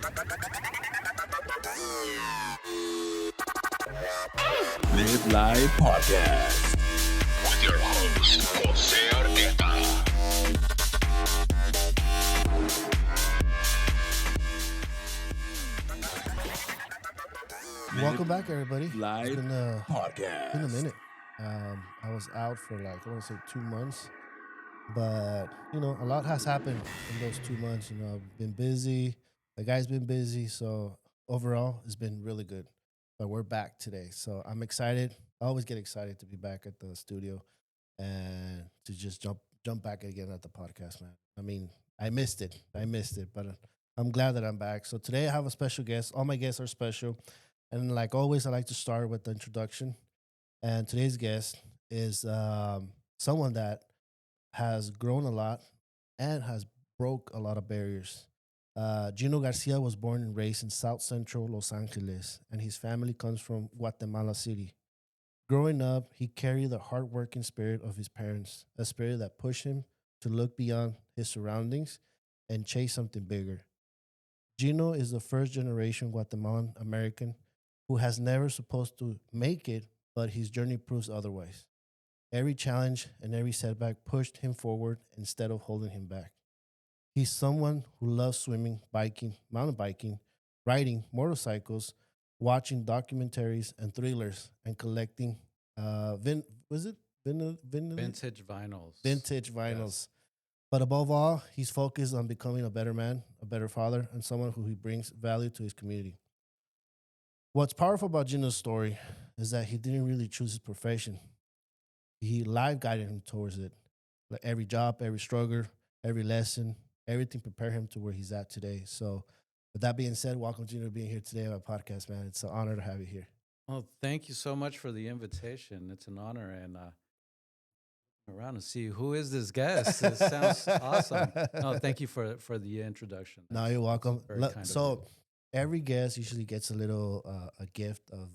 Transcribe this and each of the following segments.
Live Live Podcast with your host, Jose Arqueta. Welcome back, everybody. Live It's Podcast. been a minute. I was out for I want to say 2 months, but a lot has happened in those 2 months. I've been busy. The guy's been busy, so overall, it's been really good. But we're back today, so I'm excited. I always get excited to be back at the studio and to just jump back again at the podcast, man. I mean, I missed it, but I'm glad that I'm back. So today I have a special guest. All my guests are special, and like always, I like to start with the introduction. And today's guest is someone that has grown a lot and has broke a lot of barriers. Gino Garcia was born and raised in South Central Los Angeles, and his family comes from Guatemala City. Growing up, he carried the hardworking spirit of his parents, a spirit that pushed him to look beyond his surroundings and chase something bigger. Gino is the first generation Guatemalan American who has never supposed to make it, but his journey proves otherwise. Every challenge and every setback pushed him forward instead of holding him back. He's someone who loves swimming, biking, mountain biking, riding motorcycles, watching documentaries and thrillers, and collecting was it Vintage vinyls. vintage Yes. vinyls. But above all, he's focused on becoming a better man, a better father, and someone who he brings value to his community. What's powerful about Gino's story is that he didn't really choose his profession. He life guided him towards it. Like every job, every struggle, every lesson, everything prepared him to where he's at today. So, with that being said, welcome Gino to being here today on my podcast, man. It's an honor to have you here. Well, thank you so much for the invitation. It's an honor, and around and see who is this guest. This sounds awesome. No, thank you for the introduction. No, you're welcome. Very kind of So, you. every guest usually gets a little a gift of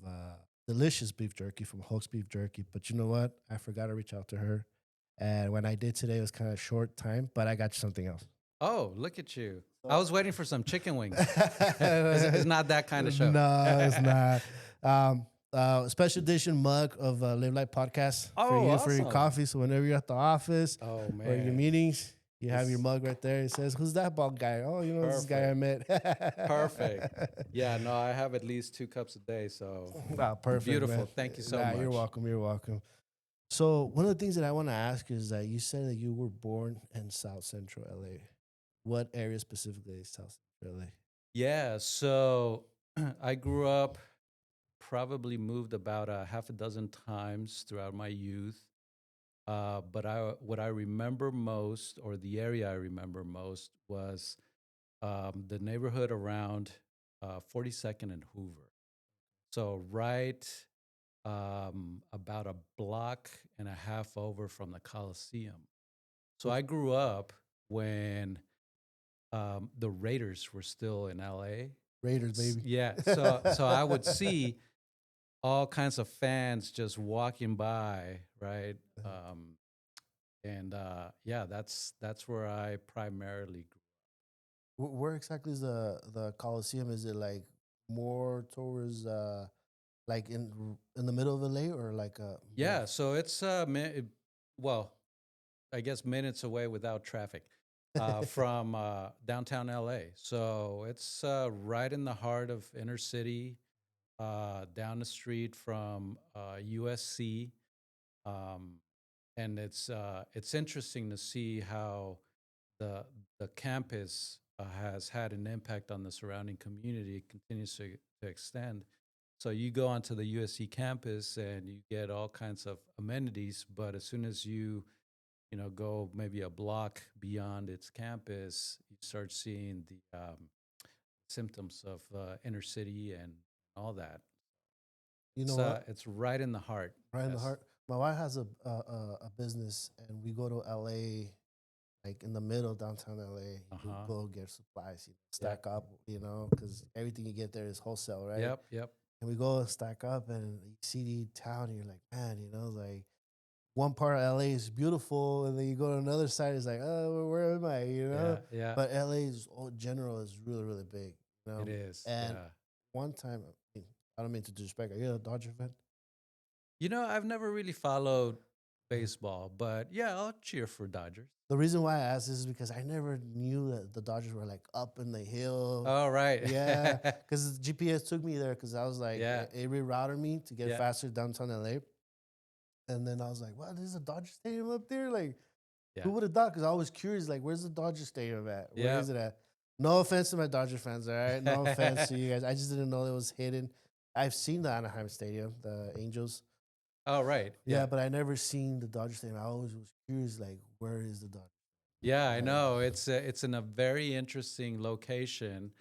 delicious beef jerky from Hulk's Beef Jerky. But you know what? I forgot to reach out to her, and when I did today, it was kind of short time. But I got you something else. Oh, look at you! I was waiting for some chicken wings. It's not that kind of show. No, it's not. Special edition mug of Live Life Podcast for Oh, you for your awesome. coffee. So whenever you're at the office Oh or your man, meetings, you have This- your mug right there. It says, "Who's that bald guy?" Oh, this guy I met. Perfect. Yeah, no, I have at least 2 cups a day, so Wow, perfect. beautiful. Man. Thank you so Nah, much. You're welcome. You're welcome. So one of the things that I want to ask is that you said that you were born in South Central LA. What area specifically is South Central LA? Yeah, so I grew up, probably moved about a half a dozen times throughout my youth. But what I remember most, or the area I remember most, was the neighborhood around 42nd and Hoover. So right about a block and a half over from the Coliseum. So I grew up when the Raiders were still in LA. Raiders, baby. Yeah, so I would see all kinds of fans just walking by, right? Yeah, that's where I primarily grew. Where exactly is the Coliseum? Is it like more towards like in the middle of LA or like Yeah, so it's well, I guess minutes away without traffic from downtown LA. So it's right in the heart of inner city, down the street from USC. Um, and it's interesting to see how the the campus has had an impact on the surrounding community. It continues to extend. So you go onto the USC campus and you get all kinds of amenities, but as soon as you go maybe a block beyond its campus, you start seeing the symptoms of inner city and all that. you know It's what? it's right in the heart. Right in the Yes. heart. My wife has a business, and we go to LA, like in the middle of downtown LA. We Uh-huh. go get supplies, Yeah. stack up, because everything you get there is wholesale, right? Yep. And we go stack up, and you see the town, and you're like, man, like one part of LA is beautiful, and then you go to another side, it's like, oh, where am I? Yeah. But LA is all general is really, really big. You It know, is. and Yeah. one time, I don't mean to disrespect. Are you a Dodger fan? I've never really followed baseball, but yeah, I'll cheer for Dodgers. The reason why I asked this is because I never knew that the Dodgers were like up in the hill. All right. Yeah, because GPS took me there because I was like, Yeah. it rerouted me to get Yeah. faster downtown LA. And then I was like, wow, there's a Dodger Stadium up there? Like, Yeah. who would have thought? Because I was curious, like, where's the Dodger Stadium at? Where Yeah. is it at? No offense to my Dodger fans, all right? No offense to you guys. I just didn't know it was hidden. I've seen the Anaheim Stadium, the Angels. Oh, right. Yeah, Yeah. but I never seen the Dodger Stadium. I always was curious, like, where is the Dodger? Yeah, I Right. know. It's in a very interesting location.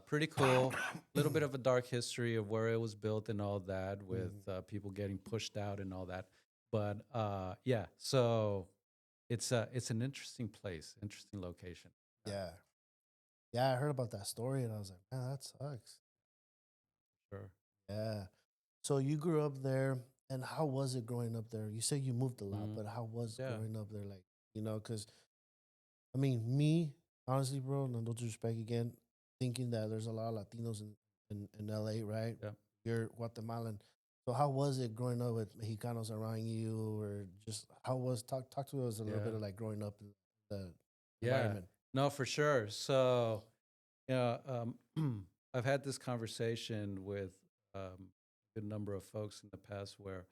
Pretty cool. A little bit of a dark history of where it was built and all that, with people getting pushed out and all that. But yeah, so it's an interesting place, interesting location. Yeah. Yeah, I heard about that story and I was like, man, that sucks. Sure. Yeah. So you grew up there, and how was it growing up there? You say you moved a lot, Mhm. but how was Yeah. growing up there? Like, because I mean, me, honestly, bro, no disrespect again, thinking that there's a lot of Latinos in LA, right? Yeah. You're Guatemalan. So how was it growing up with Mexicanos around you, or just how was talk to us a little Yeah. bit of like growing up in the Yeah. environment? No, for sure. So, yeah, I've had this conversation with a good number of folks in the past where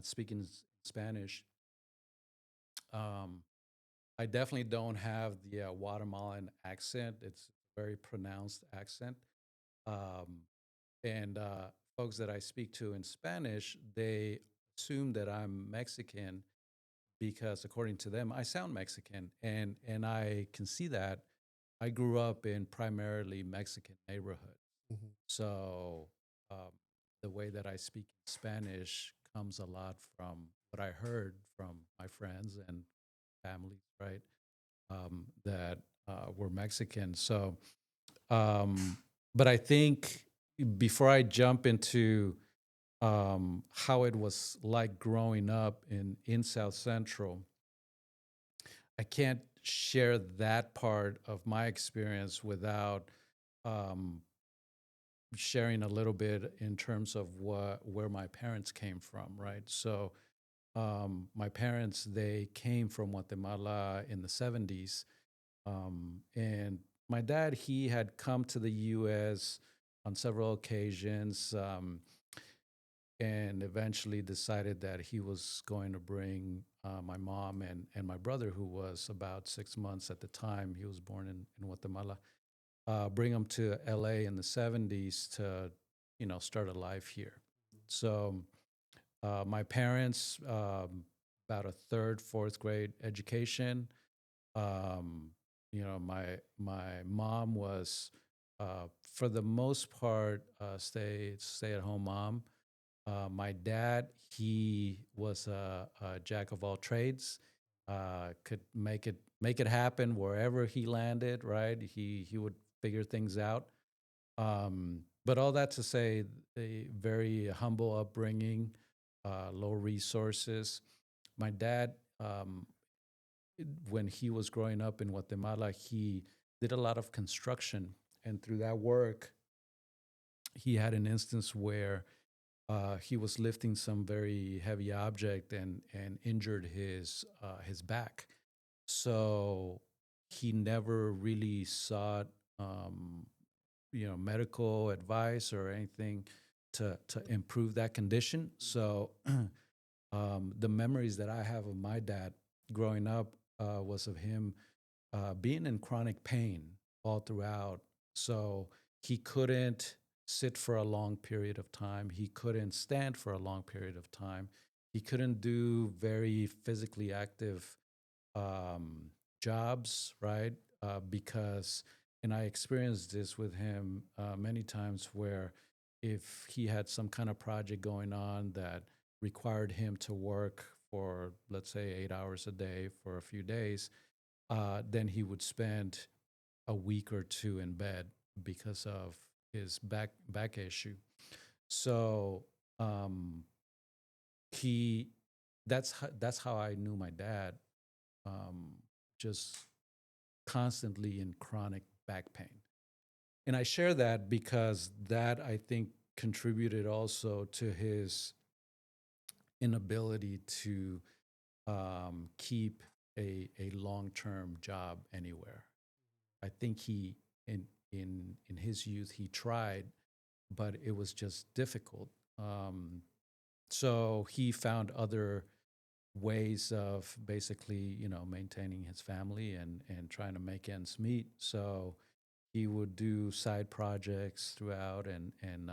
speaking Spanish, um, I definitely don't have the Guatemalan accent. It's a very pronounced accent. Um, and folks that I speak to in Spanish, they assume that I'm Mexican because, according to them, I sound Mexican, and I can see that. I grew up in primarily Mexican neighborhood, Hmm. so um, the way that I speak Spanish comes a lot from what I heard from my friends and families, right? That were Mexican. So, um, but I think before I jump into how it was like growing up in South Central, I can't share that part of my experience without um, sharing a little bit in terms of where my parents came from, right? So my parents, they came from Guatemala in the 70s. And my dad, he had come to the U.S. on several occasions, and eventually decided that he was going to bring my mom and my brother, who was about 6 months at the time. He was born in Guatemala. Bring them to LA in the 70s to, start a life here. So my parents, about a third, fourth grade education. Um, my mom was, for the most part, stay at home mom. My dad, he was a jack of all trades. Could make it happen wherever he landed. Right, he would figure things out. But all that to say, a very humble upbringing, low resources. My dad, when he was growing up in Guatemala, he did a lot of construction, and through that work, he had an instance where he was lifting some very heavy object and injured his back. So he never really sought medical advice or anything to improve that condition. So the memories that I have of my dad growing up was of him being in chronic pain all throughout. So he couldn't sit for a long period of time. He couldn't stand for a long period of time. He couldn't do very physically active jobs, right? Because, and I experienced this with him many times, where if he had some kind of project going on that required him to work for, let's say, 8 hours a day for a few days, then he would spend a week or two in bed because of his back issue. So um, he that's how I knew my dad. Just constantly in chronic back pain. And I share that because that I think contributed also to his inability to keep a long term job anywhere. I think he in his youth he tried, but it was just difficult. Um, so he found other ways of basically, maintaining his family and trying to make ends meet. So he would do side projects throughout, and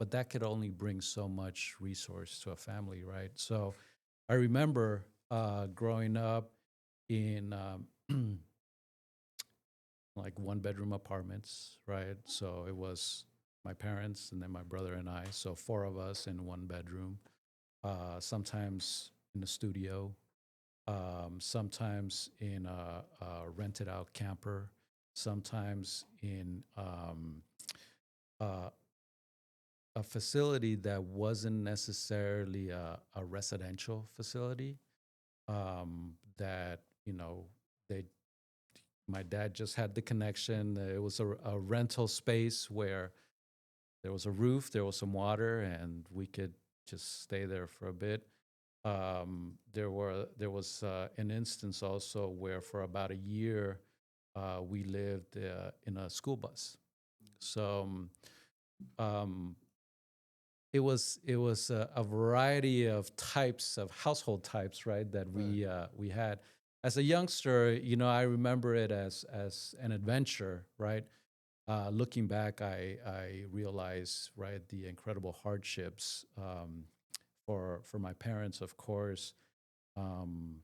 but that could only bring so much resource to a family, right? So I remember growing up in like one bedroom apartments, right? So it was my parents and then my brother and I, so four of us in one bedroom. Sometimes in the studio, sometimes in a rented out camper, sometimes in uh, a facility that wasn't necessarily a residential facility. That they my dad just had the connection. It was a rental space where there was a roof, there was some water, and we could just stay there for a bit. There was an instance also where for about a year we lived in a school bus. So um, it was a variety of types of household types, right? That Right. we had as a youngster. I remember it as an adventure, right? Looking back, I realize, right, the incredible hardships for my parents, of course, um,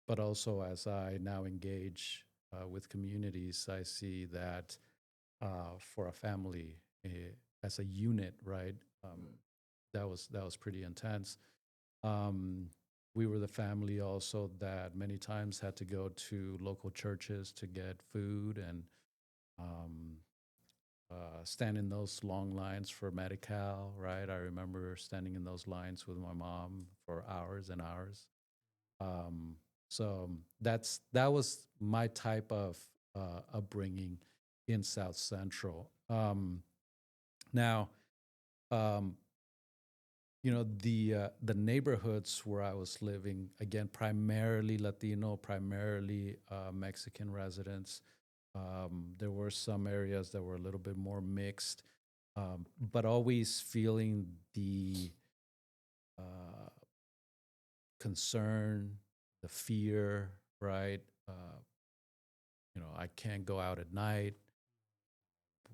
but also as I now engage with communities, I see that for a family as a unit, right, that was pretty intense. Um, we were the family also that many times had to go to local churches to get food and um, stand in those long lines for Medi-Cal, right? I remember standing in those lines with my mom for hours and hours. Um, so that was my type of upbringing in South Central. Now, um, the neighborhoods where I was living, again, primarily Latino, primarily Mexican residents. There were some areas that were a little bit more mixed, but always feeling the uh, concern, the fear, right? I can't go out at night.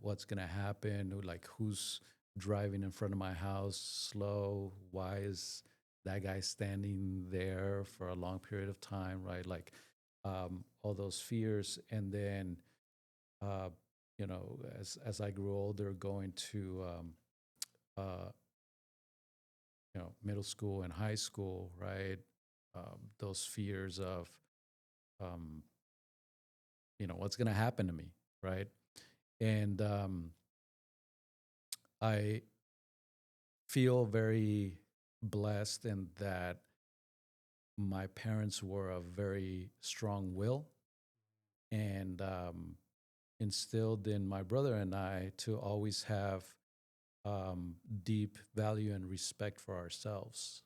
What's going to happen? Like, who's driving in front of my house slow? Why is that guy standing there for a long period of time, right? Like, all those fears. And then, uh, as I grew older, going to, uh, middle school and high school, right? Those fears of, um, what's going to happen to me, right? And I feel very blessed in that my parents were a very strong will and instilled in my brother and I to always have deep value and respect for ourselves,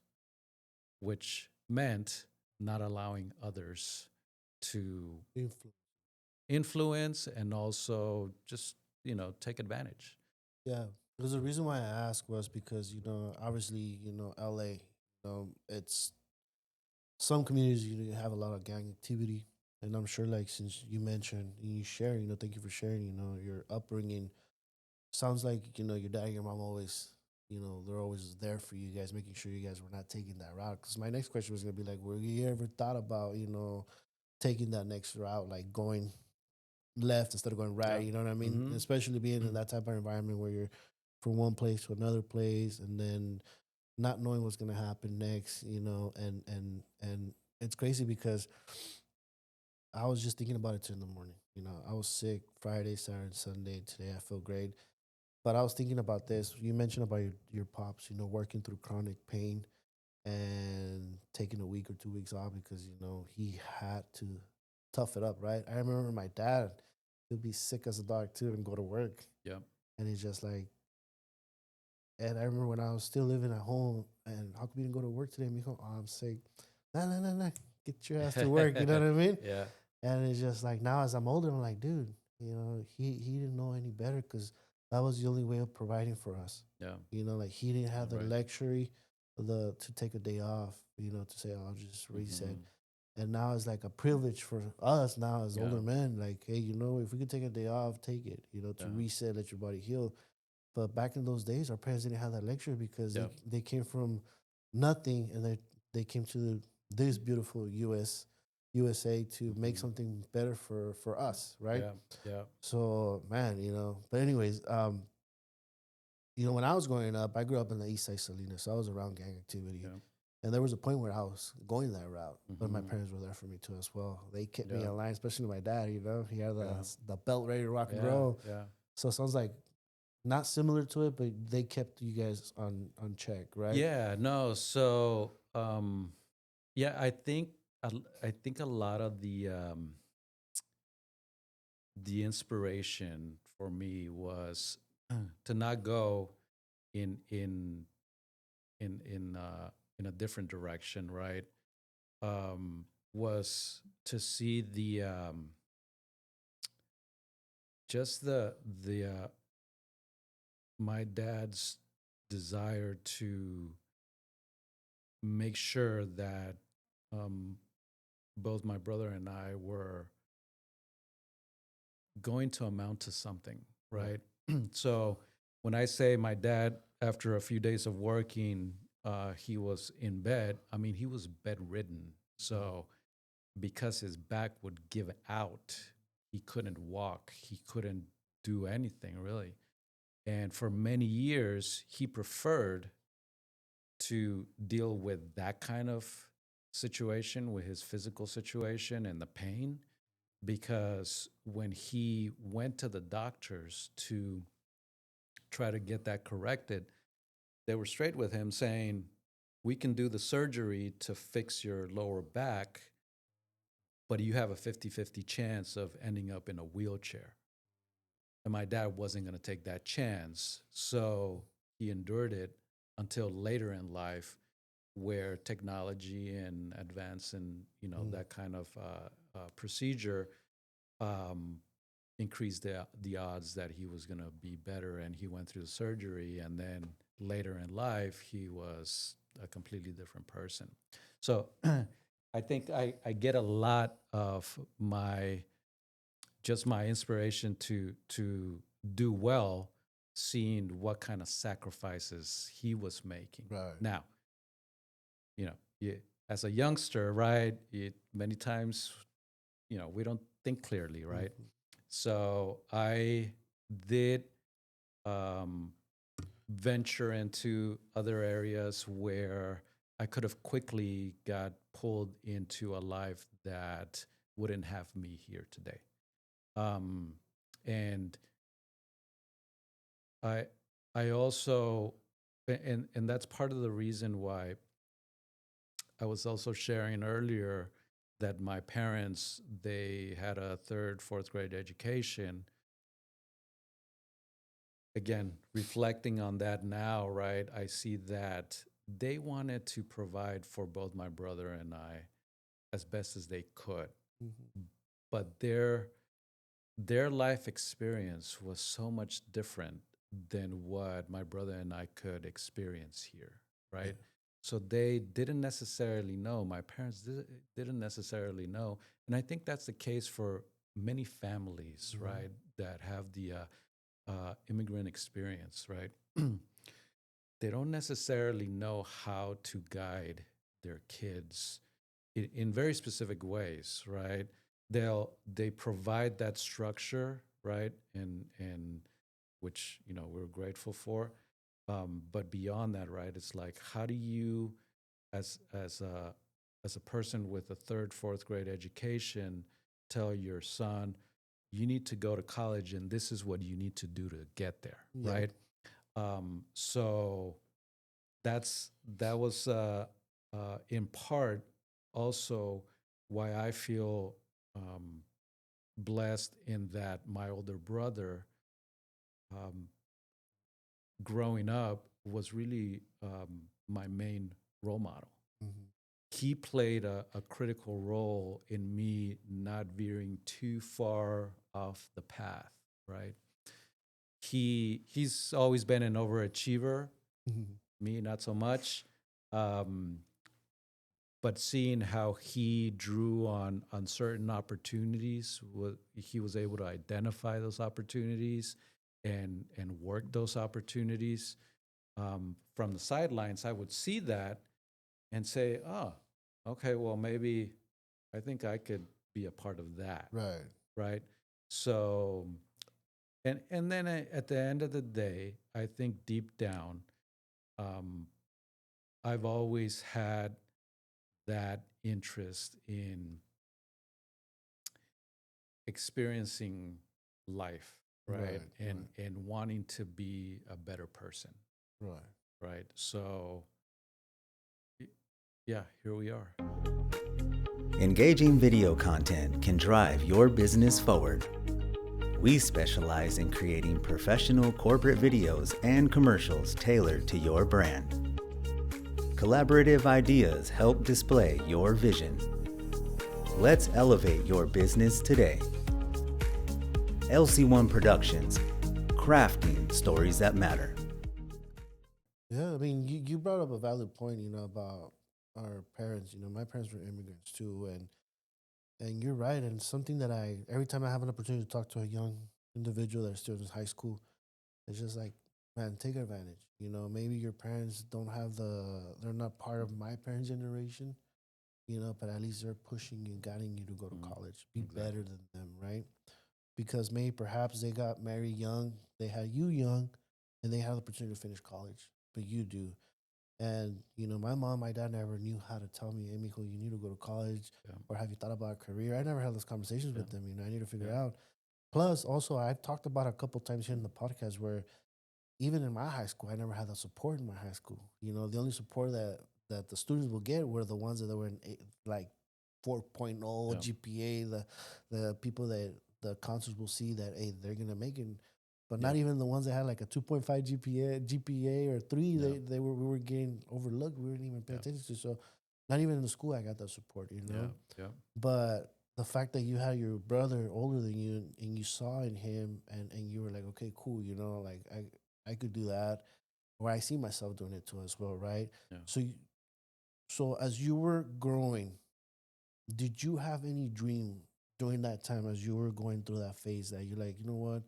which meant not allowing others to Influence. influence and also just, take advantage. Yeah. Because the reason why I asked was because, obviously, LA, it's some communities, you have a lot of gang activity. And I'm sure, like, since you mentioned and you share, thank you for sharing, your upbringing. Sounds like, your dad and your mom always, they're always there for you guys, making sure you guys were not taking that route. Because my next question was going to be like, were you ever thought about, taking that next route, like going left instead of going right? Yeah. You know what I mean? Hmm. Especially being in that type of environment where you're from one place to another place, and then not knowing what's gonna happen next. And it's crazy because I was just thinking about it in the morning. I was sick Friday, Saturday, Sunday. Today I feel great, but I was thinking about this. You mentioned about your pops, working through chronic pain and taking a week or 2 weeks off because he had to tough it up, right? I remember my dad. he'll be sick as a dog too and go to work. Yeah. And he's just like, and I remember when I was still living at home, and how come you didn't go to work today? Mijo, oh, I'm sick. Nah, nah, nah, nah. Get your ass to work. You know what I mean? Yeah. And it's just like now, as I'm older, I'm like, dude, he didn't know any better because that was the only way of providing for us. Yeah. Like he didn't have the Right. luxury of to take a day off. To say, oh, I'll just reset. Mhm. And now it's like a privilege for us now as older Yeah. men. Like, hey, if we could take a day off, take it. To Yeah. reset, let your body heal. But back in those days, our parents didn't have that luxury because Yeah. they came from nothing, and they came to this beautiful USA to make Mhm. something better for us, right? Yeah. Yeah. So man, but anyways, when I was growing up, I grew up in the East Side Salinas, so I was around gang activity. Yeah. And there was a point where I was going that route, but my Mhm. parents were there for me too as well. They kept me Yeah. in line, especially my dad. He had Yeah. the belt ready to rock and Yeah. roll. Yeah. So it sounds like not similar to it, but they kept you guys on check, right? Yeah. No. So, yeah, I think a lot of the inspiration for me was to not go in in in a different direction, right? Was to see just the my dad's desire to make sure that um, both my brother and I were going to amount to something, Right. right? So when I say my dad, after a few days of working, he was in bed. I mean, he was bedridden. So because his back would give out, he couldn't walk. He couldn't do anything really. And for many years, he preferred to deal with that kind of situation, with his physical situation and the pain, because when he went to the doctors to try to get that corrected, they were straight with him saying, we can do the surgery to fix your lower back, but you have a 50-50 chance of ending up in a wheelchair. And my dad wasn't going to take that chance. So he endured it until later in life, where technology and advance and that kind of procedure um, increased the odds that he was going to be better, and he went through the surgery, and then later in life he was a completely different person. So I think I get a lot of my inspiration to do well, seeing what kind of sacrifices he was making. Right. Now, you know, you, as a youngster, right? Many times, we don't think clearly, right? Mhm. So I did um, venture into other areas where I could have quickly got pulled into a life that wouldn't have me here today. Um, and I I also and that's part of the reason why I was also sharing earlier that my parents, they had a third, fourth grade education. Again, reflecting on that now, right? I see that they wanted to provide for both my brother and I as best as they could, Mhm. but their life experience was so much different than what my brother and I could experience here, Yeah. right? So they didn't necessarily know. My parents didn't necessarily know, and I think that's the case for many families, Mhm. right, that have the immigrant experience, right? They don't necessarily know how to guide their kids in very specific ways, right? They provide that structure, right, and which we're grateful for. But beyond that, right, it's like, how do you, as a person with a third, fourth grade education, tell your son, you need to go to college and this is what you need to do to get there, Yeah. right? So that was in part also why I feel blessed in that my older brother, um, growing up, was really my main role model. Mm-hmm. He played a critical role in me not veering too far off the path, right? He's always been an overachiever, Mm-hmm. me not so much. Um, but seeing how he drew on certain opportunities, he was able to identify those opportunities and work those opportunities. From the sidelines, I would see that and say, "Oh, okay, well maybe I think I could be a part of that." Right. Right? So, and then at the end of the day, I think deep down, um, I've always had that interest in experiencing life, right? Right. And wanting to be a better person, Right. right? So y- yeah, here we are. Engaging video content can drive your business forward. We specialize in creating professional corporate videos and commercials tailored to your brand. Collaborative ideas help display your vision. Let's elevate your business today. LC1 Productions, crafting stories that matter. Yeah, I mean, you brought up a valid point, about our parents. My parents were immigrants too, and you're right. And something that every time I have an opportunity to talk to a young individual that's still in high school, it's just like, man, take advantage. Maybe your parents don't have they're not part of my parents' generation, but at least they're pushing you, guiding you to go to Mhm. college, be Exactly. better than them, right? Because maybe perhaps they got married young, they had you young, and they had the opportunity to finish college, but you do. And my mom, my dad never knew how to tell me, "Hey, Mijo, you need to go to college," Yeah. or "Have you thought about a career?" I never had those conversations Yeah. with them. I need to figure Yeah. out. Plus, also, I've talked about a couple times here in the podcast where even in my high school, I never had that support in my high school. The only support that the students will get were the ones that were in like 4.0 Yeah. GPA, the people that the counselors will see that, hey, they're gonna make it, but Yeah. not even the ones that had like a 2.5 GPA or 3. Yeah. We were getting overlooked. We didn't even pay Yeah. attention to. So not even in the school I got that support. Yeah. Yeah. But the fact that you had your brother older than you and you saw in him and you were like, okay, cool, like I could do that, or I see myself doing it too as well, right? Yeah. So as you were growing, did you have any dream during that time as you were going through that phase that you're like, you know what?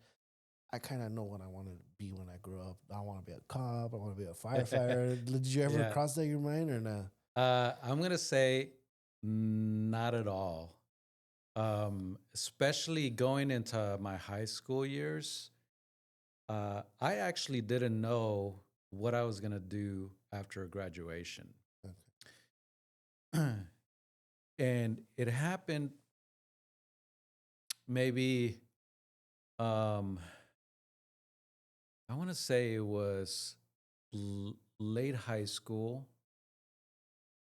I kind of know what I want to be when I grow up. I want to be a cop. I want to be a firefighter. Did you ever Yeah. cross that in your mind or not? I'm gonna say not at all. Especially going into my high school years, I actually didn't know what I was gonna do after graduation. And it happened maybe, um, I want to say it was late high school,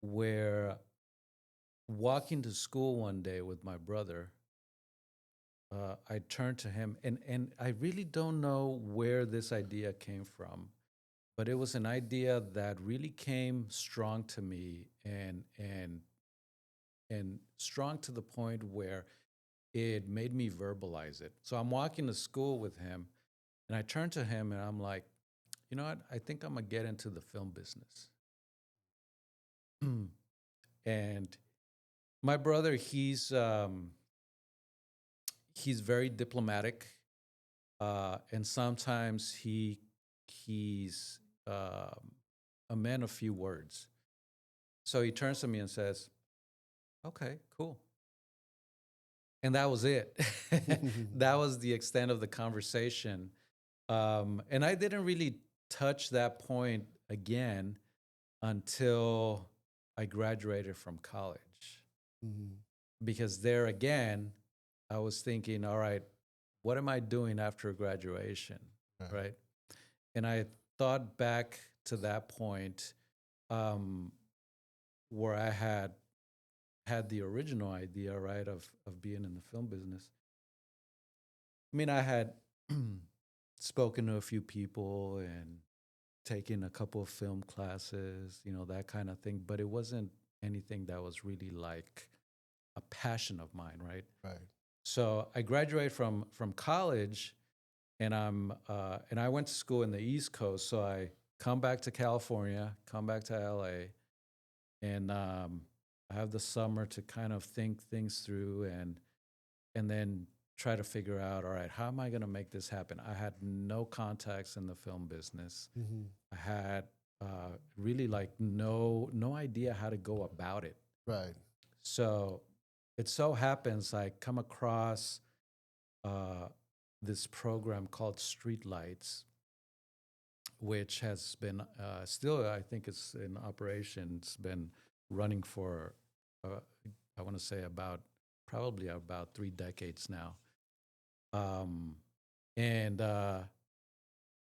where walking to school one day with my brother, I turned to him, and I really don't know where this idea came from, but it was an idea that really came strong to me, and strong to the point where it made me verbalize it. So I'm walking to school with him, and I turn to him and I'm like, you know what? I think I'm gonna get into the film business. And my brother, he's very diplomatic, and sometimes he's a man of few words. So he turns to me and says, "Okay, cool." And that was it. That was the extent of the conversation. And I didn't really touch that point again until I graduated from college. Mhm. Because there again, I was thinking, all right, what am I doing after graduation? Right. Right. And I thought back to that point, um, where I had the original idea, right, of being in the film business. I mean, I had spoken to a few people and taken a couple of film classes, that kind of thing, but it wasn't anything that was really like a passion of mine, right? Right. So I graduated from college, and I went to school in the East Coast. So I come back to California, come back to LA, and I have the summer to kind of think things through and then try to figure out, all right, how am I going to make this happen? I had no contacts in the film business. Mm-hmm. I had really like no idea how to go about it. Right. So it so happens I come across uh, this program called Streetlights, which has been still, I think it's in operation. It's been running for, I want to say probably about 3 decades now. Um, and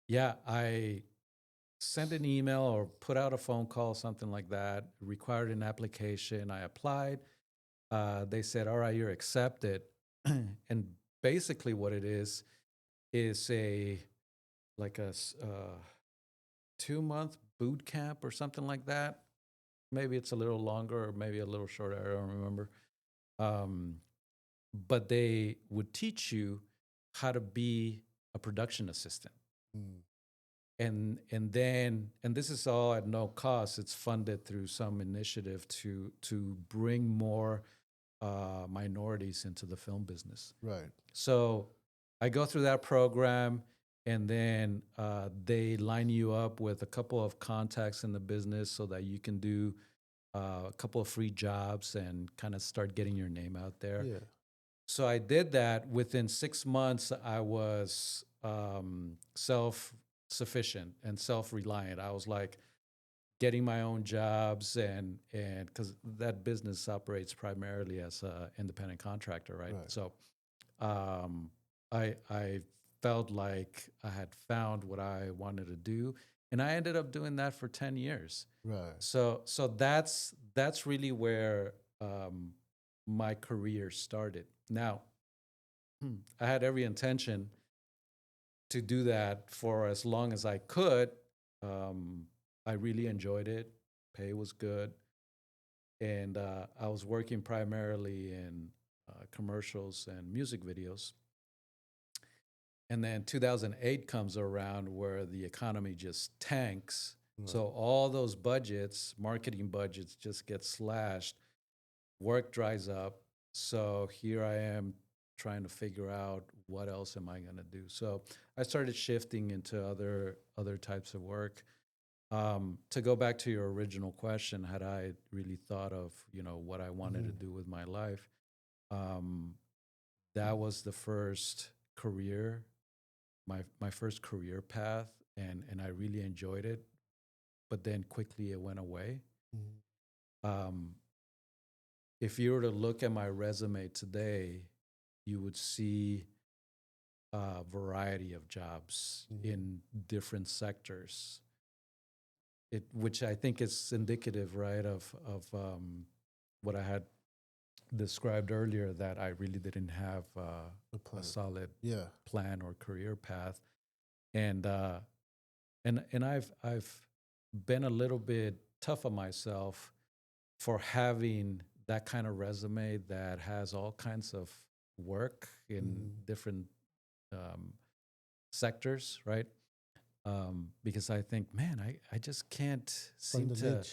yeah, I sent an email or put out a phone call, something like that, required an application. I applied. They said, all right, you're accepted. And basically what it is a like a 2-month boot camp or something like that. Maybe it's a little longer or maybe a little shorter. I don't remember. Um, but they would teach you how to be a production assistant. Mm. And this is all at no cost. It's funded through some initiative to bring more minorities into the film business. Right. So I go through that program, and then they line you up with a couple of contacts in the business so that you can do a couple of free jobs and kind of start getting your name out there. Yeah. So I did that. Within 6 months, I was self-sufficient and self-reliant. I was like getting my own jobs, and because that business operates primarily as an independent contractor, right? Right. So um, I felt like I had found what I wanted to do, and I ended up doing that for 10 years. Right. So that's really where my career started. Now, I had every intention to do that for as long as I could. I really enjoyed it. Pay was good, and I was working primarily in commercials and music videos. And then 2008 comes around where the economy just tanks. Right. So all those budgets, marketing budgets, just get slashed. Work dries up. So here I am trying to figure out what else am I going to do. So I started shifting into other types of work. To go back to your original question, had I really thought of what I wanted to do with my life? That was the first career, my first career path, and I really enjoyed it. But then quickly it went away. Mm-hmm. If you were to look at my resume today, you would see a variety of jobs in different sectors. Which I think is indicative, right, of what I had described earlier, that I really didn't have a solid plan or career path, and I've been a little bit tough on myself for having that kind of resume that has all kinds of work in different sectors, right? Because I think, man, I just can't seem to,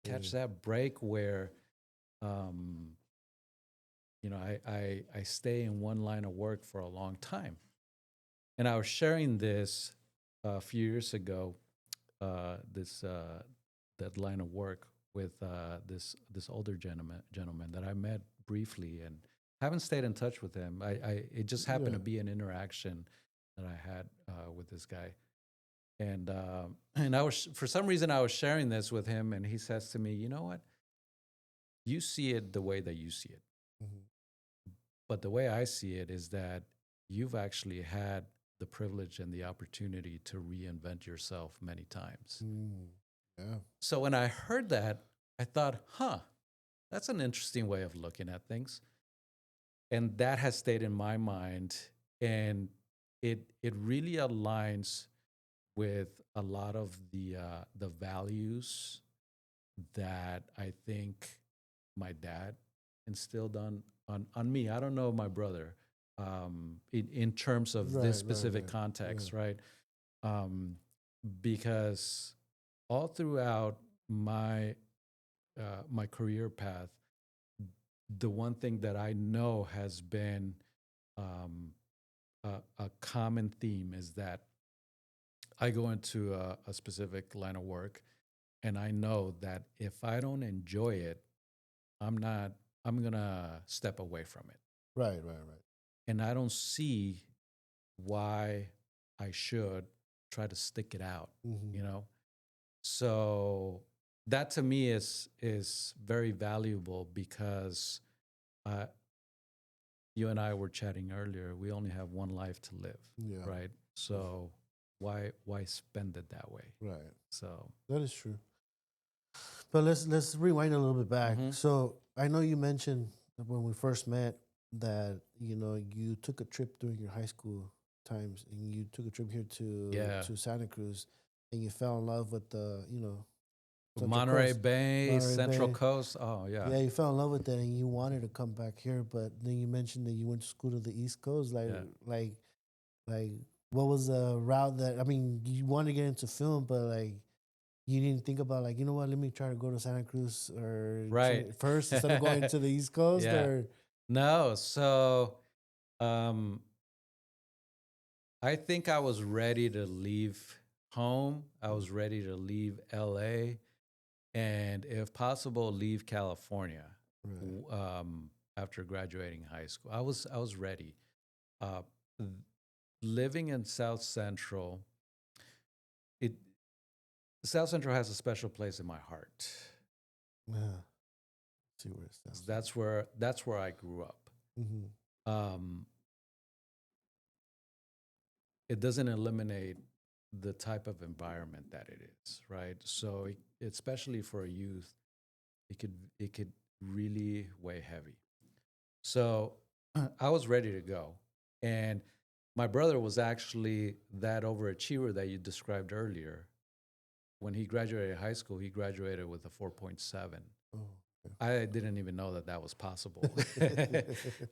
catch that break where, I stay in one line of work for a long time. And I was sharing this a few years ago, that line of work with this older gentleman that I met briefly and haven't stayed in touch with him. It just happened to be an interaction that I had with this guy, and I was, for some reason, I was sharing this with him, and he says to me, "You know what? You see it the way that you see it, but the way I see it is that you've actually had the privilege and the opportunity to reinvent yourself many times." Yeah. So when I heard that, I thought, that's an interesting way of looking at things. And that has stayed in my mind and it really aligns with a lot of the values that I think my dad instilled on me. I don't know my brother, in terms of this specific Right. context, right? Um, because all throughout my my career path, the one thing that I know has been um, a common theme is that I go into a specific line of work, and I know that if I don't enjoy it, I'm not. I'm gonna step away from it, Right. and I don't see why I should try to stick it out. Hmm. You know, so that to me is very valuable because uh, you and I were chatting earlier. We only have one life to live, Yeah. right? So why spend it that way? Right. So That is true. But let's rewind a little bit back. mhm. So I know you mentioned that when we first met that you took a trip during your high school times, and you took a trip here Yeah, to Santa Cruz, and you fell in love with the Central Monterey Coast, Bay, Monterey Central Bay. Coast. Oh yeah, Yeah, you fell in love with that, and you wanted to come back here. But then you mentioned that you went to school to the East Coast. yeah. Like, like, what was the route that? I mean, you wanted to get into film, but like you didn't think about like, you know what, let me try to go to Santa Cruz Right. first instead of going to the East Coast Yeah. or No, so um I think I was ready to leave home. I was ready to leave LA and if possible leave California right. after graduating high school. I was ready. Uh th- Living in South Central, it South Central has a special place in my heart. Yeah. See where it 'Cause sounds. that's where I grew up. Mm-hmm. Um it doesn't eliminate the type of environment that it is, right? So especially for a youth, it could really weigh heavy. So I was ready to go, and my brother was actually that overachiever that you described earlier. When he graduated high school, he graduated with a 4.7. Oh, I didn't even know that that was possible. okay.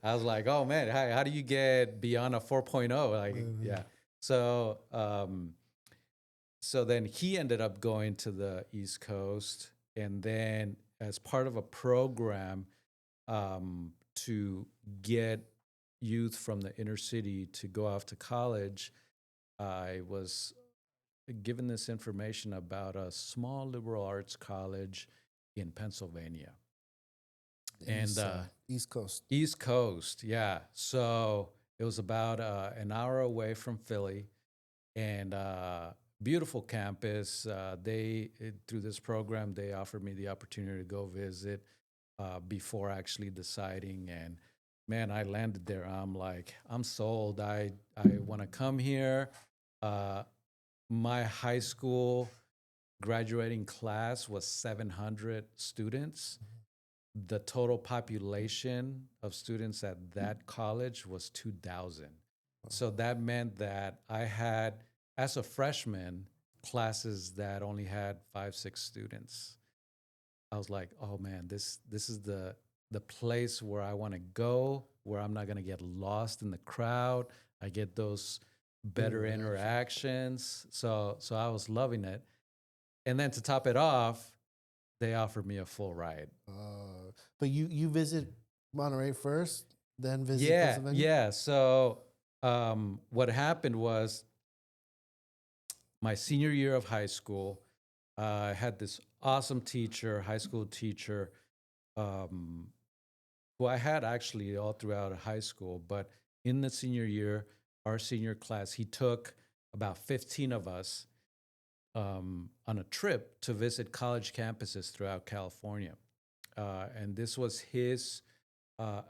I was like, oh man, how do you get beyond a 4.0? Like, Mhm. yeah. So, so then he ended up going to the East Coast. And then, as part of a program to get youth from the inner city to go off to college, I was given this information about a small liberal arts college in Pennsylvania. And East side, East Coast. East Coast, yeah. So it was about an hour away from Philly, and beautiful campus. Through this program, they offered me the opportunity to go visit before actually deciding. And man, I landed there. I'm like, I'm sold. I want to come here. Uh, my high school graduating class was 700 students. The total population of students at that college was 2,000. So that meant that I had, as a freshman, classes that only had 5, 6 students. I was like, oh man, this is the place where I want to go, where I'm not gonna get lost in the crowd. I get those better Interaction. interactions. So I was loving it. And then to top it off, they offered me a full ride. But you visit Monterey first, then visit Yeah, Pennsylvania. yeah. So what happened was my senior year of high school, I had this awesome teacher, high school teacher, um, who I had actually all throughout high school. But in the senior year, our senior class, he took about 15 of us on a trip to visit college campuses throughout California. And this was his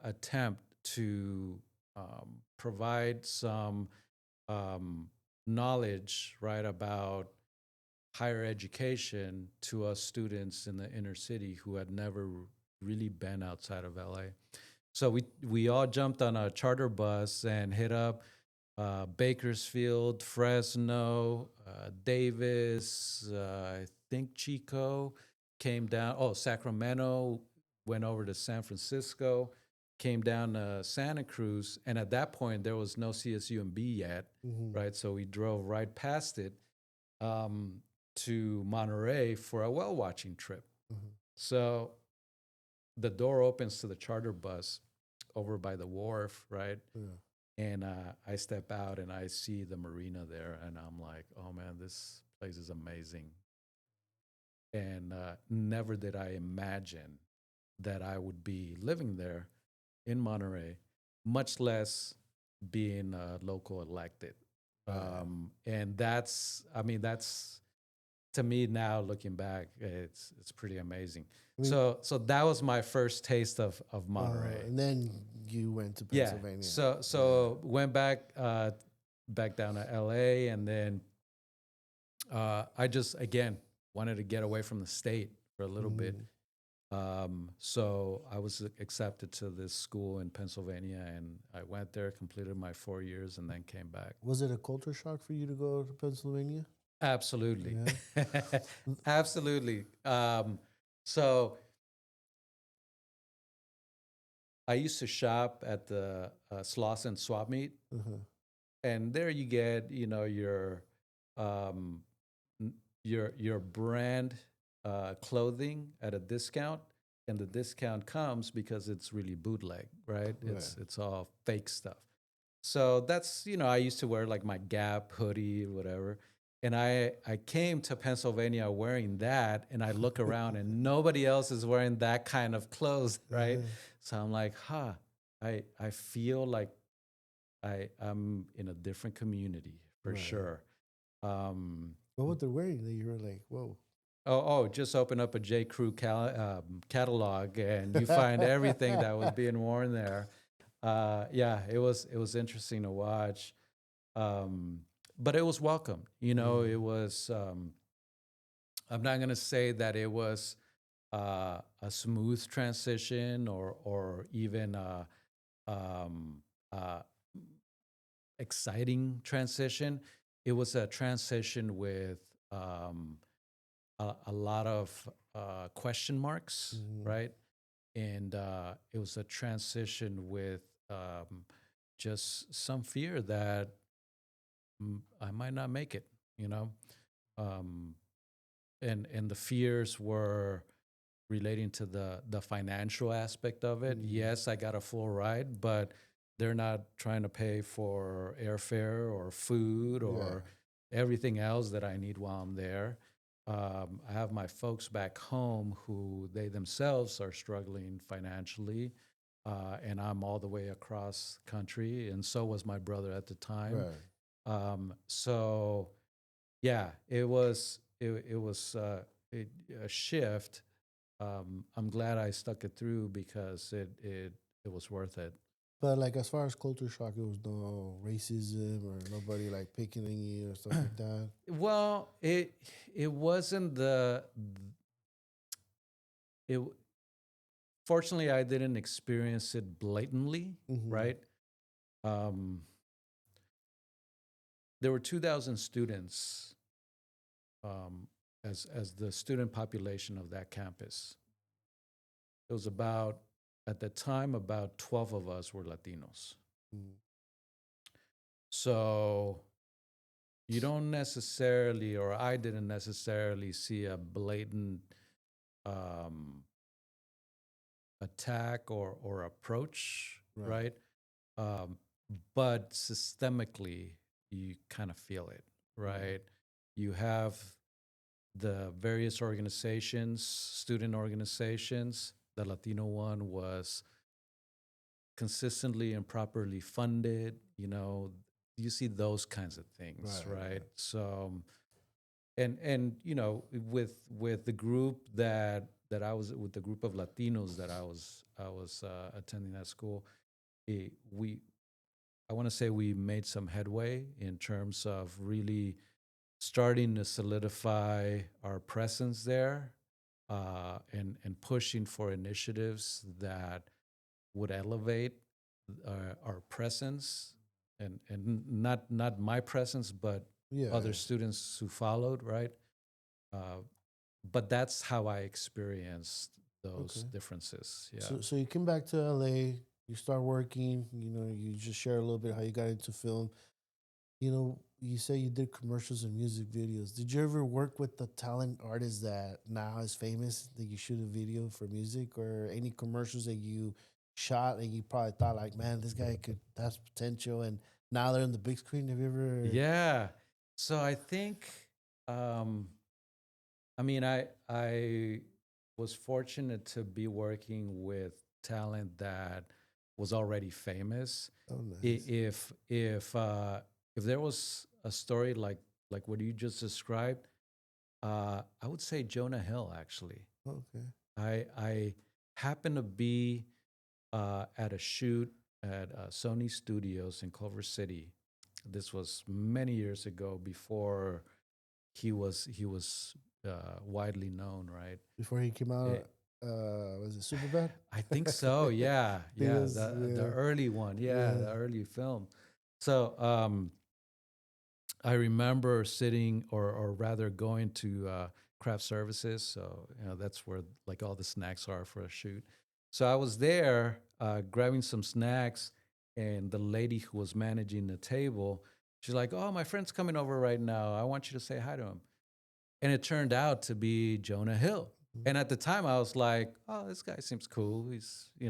attempt to provide some um, knowledge, right, about higher education to us students in the inner city who had never really been outside of LA. So we all jumped on a charter bus and hit up Bakersfield, Fresno, Davis, I think Chico came down. Oh, Sacramento, went over to San Francisco, came down to Santa Cruz. And at that point, there was no CSUMB yet, Mm-hmm. right? So we drove right past it um, to Monterey for a whale watching trip. Mm-hmm. So the door opens to the charter bus over by the wharf, right? Yeah. And I step out and I see the marina there, and I'm like, oh man, this place is amazing. And never did I imagine that I would be living there in Monterey, much less being local elected. Right. And that's, I mean, that's to me now looking back, it's pretty amazing. I mean, So that was my first taste of Monterey. and then you went to Yeah. Pennsylvania. So went back down to LA, and then I just again wanted to get away from the state for a little bit. Mhm. So I was accepted to this school in Pennsylvania, and I went there, completed my 4 years, and then came back. Was it a culture shock for you to go to Pennsylvania? Absolutely, Yeah. absolutely. So I used to shop at the Slauson Swap Meet, Uh-huh. and there you get um, your brand clothing at a discount, and the discount comes because it's really bootleg, right? Right. It's all fake stuff. So that's I used to wear like my Gap hoodie, whatever. And I came to Pennsylvania wearing that, and I look around and nobody else is wearing that kind of clothes, right? Uh-huh. So I'm like, I feel like I'm in a different community for Right. sure. Um, What were they wearing that you were like, whoa? just open up a J. Crew catalog, and you find everything that was being worn there. Yeah, it was interesting to watch, but it was welcome. It was. I'm not going to say that it was a smooth transition or even um, uh, exciting transition. It was a transition with a lot of question marks, Mhm. right? And it was a transition with just some fear that I might not make it, you know, um, and the fears were relating to the financial aspect of it. Mm. Yes, I got a full ride, but they're not trying to pay for airfare or food Yeah. or everything else that I need while I'm there. I have my folks back home who they themselves are struggling financially, and I'm all the way across country, and so was my brother at the time. Right. So yeah, it was a shift. I'm glad I stuck it through because it was worth it. But like as far as culture shock, it was no racism or nobody like picking on you or stuff like that. Well, it wasn't it. Fortunately, I didn't experience it blatantly, Mm-hmm. right? Um, there were 2,000 students as the student population of that campus. It was about at the time about 12 of us were Latinos. Mm. So you don't necessarily, or I didn't necessarily see a blatant um, attack or approach, Right. right? Um, but systemically, you kind of feel it, right? You have the various organizations, student organizations. The Latino one was consistently and properly funded. You see those kinds of things, Right. right? Right. So, and with the group that I was with, the group of Latinos that I was attending that school, we I want to say we made some headway in terms of really starting to solidify our presence there, and pushing for initiatives that would elevate our presence not my presence, but Yeah. other students who followed, right? Uh, but that's how I experienced those Okay. differences. Yeah. So you came back to LA, you start working, you just share a little bit how you got into film. You say you did commercials and music videos. Did you ever work with the talent artist that now is famous that you shoot a video for music, or any commercials that you shot and you probably thought like, man, this guy could has potential, and now they're on the big screen? Have you ever? Yeah. So I think, um, I mean, I was fortunate to be working with talent that was already famous. Oh, I- nice. if there was a story like what you just described, I would say Jonah Hill. Actually, Okay. I happened to be at a shoot at Sony Studios in Culver City. This was many years ago before he was widely known, right? Before he came out, It, was it Superbad? I think so. Yeah, Think yeah. was, The yeah, early one. Yeah, yeah. the early film. So I remember sitting, or rather, going to craft services. So that's where like all the snacks are for a shoot. So I was there grabbing some snacks, and the lady who was managing the table, she's like, "Oh, my friend's coming over right now. I want you to say hi to him." And it turned out to be Jonah Hill. Mhm. And at the time, I was like, "Oh, this guy seems cool. He's, he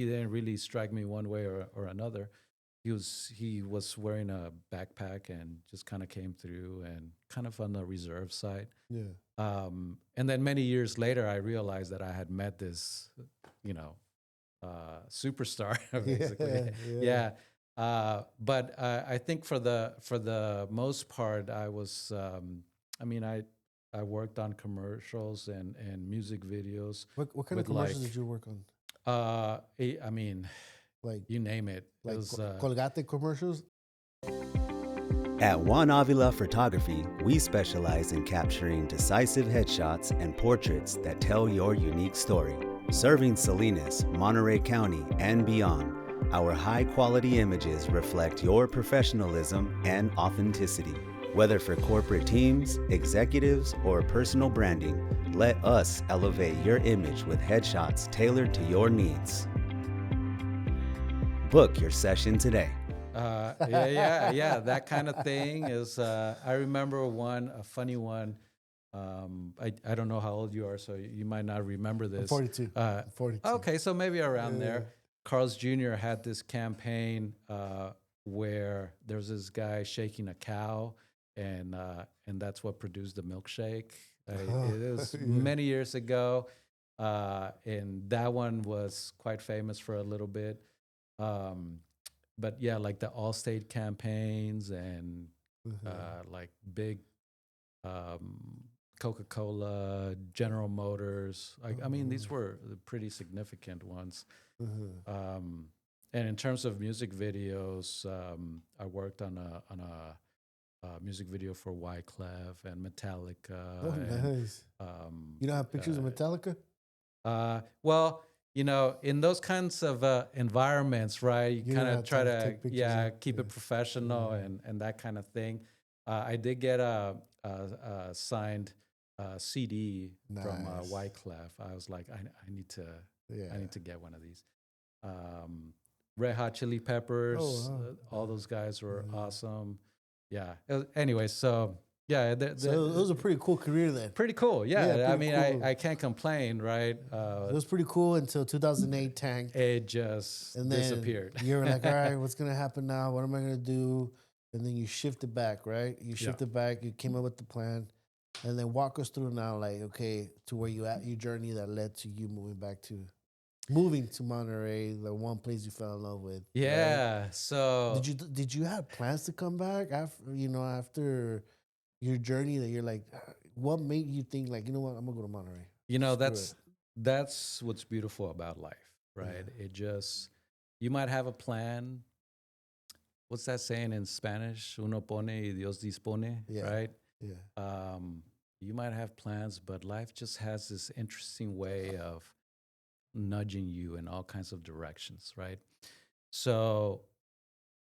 didn't really strike me one way or another. He was wearing a backpack and just kind of came through and kind of on the reserve side. Yeah. And then many years later, I realized that I had met this, superstar, basically. Yeah. Yeah. But I think for the most part, I was. I mean, I worked on commercials and music videos What kind of with commercials like. did you work on? I mean, Like you name it. It like was. Colgate commercials? At Juan Avila Photography, we specialize in capturing decisive headshots and portraits that tell your unique story. Serving Salinas, Monterey County, and beyond, our high-quality images reflect your professionalism and authenticity. Whether for corporate teams, executives, or personal branding, let us elevate your image with headshots tailored to your needs. Book your session today. Yeah. That kind of thing is. I remember a funny one. I don't know how old you are, so you might not remember I'm this. 42. 42. Okay, so maybe around Yeah. there. Carl's Jr. had this campaign where there was this guy shaking a cow, and that's what produced the milkshake. It was Yeah. many years ago, and that one was quite famous for a little bit. But yeah, like the Allstate campaigns and like big um, Coca-Cola, General Motors. I mean, these were the pretty significant ones. And in terms of music videos, I worked on a music video for Wyclef and Metallica. Oh, And, nice. You don't have pictures of Metallica? well, in those kinds of environments, right? You You kind don't of have try time to to, take pictures of- keep it yeah. professional and that kind of thing. I did get a signed CD from Nice. Wyclef. I was like, I need to, Yeah. I need to get one of these. Red Hot Chili Peppers, Oh, wow. all those guys were awesome. Yeah. Anyway, so yeah, So it was a pretty cool career then. pretty cool. Yeah, Yeah, I pretty mean, cool. I can't complain, right? It was pretty cool until 2008 tanked. It just And then disappeared. you were like, all right, what's going to happen now? What am I going to do? And then you shifted back, right? You shifted back. You came up with the plan. And then walk us through now, like, okay, to where you at, your journey that led to you moving to Monterey, the one place you fell in love with. Yeah. Right? So Did you have plans to come back after your journey that you're like, what made you think like, you know what, I'm gonna go to Monterey? Screw that's what's beautiful about life, right? It just, you might have a plan. What's that saying in Spanish? Uno pone y Dios dispone, Yeah. right? Yeah. You might have plans, but life just has this interesting way of nudging you in all kinds of directions, right? So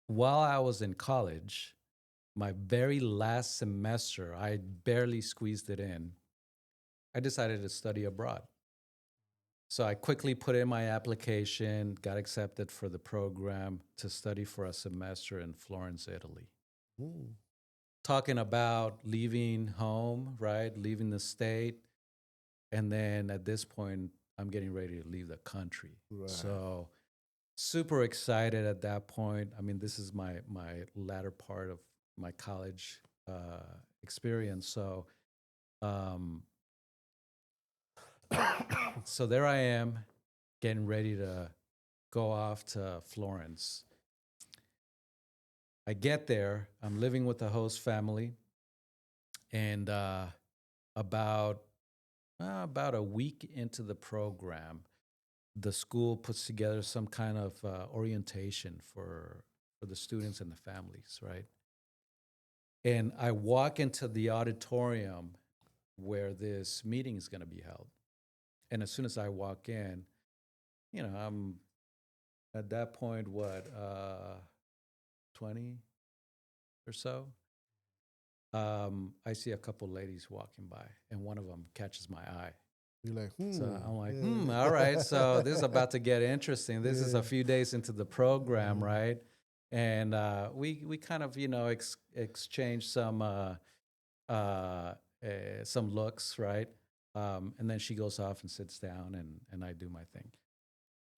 while I was in college, my very last semester, I barely squeezed it in. I decided to study abroad. So I quickly put in my application, got accepted for the program to study for a semester in Florence, Italy. Mm. Talking about leaving home, right? Leaving the state. And then at this point, I'm getting ready to leave the country. Right. So super excited at that point. I mean, this is my latter part of my college experience. So um, so there I am, getting ready to go off to Florence. I get there. I'm living with the host family, and about a week into the program, the school puts together some kind of orientation for the students and the families, right? And I walk into the auditorium where this meeting is going to be held. And as soon as I walk in, I'm at that point, 20 or so? I see a couple ladies walking by, and one of them catches my eye. You're like, So I'm like, yeah. all right. So this is about to get interesting. This is Yeah. a few days into the program, right? And we kind of exchange some looks, right? And then she goes off and sits down, and I do my thing.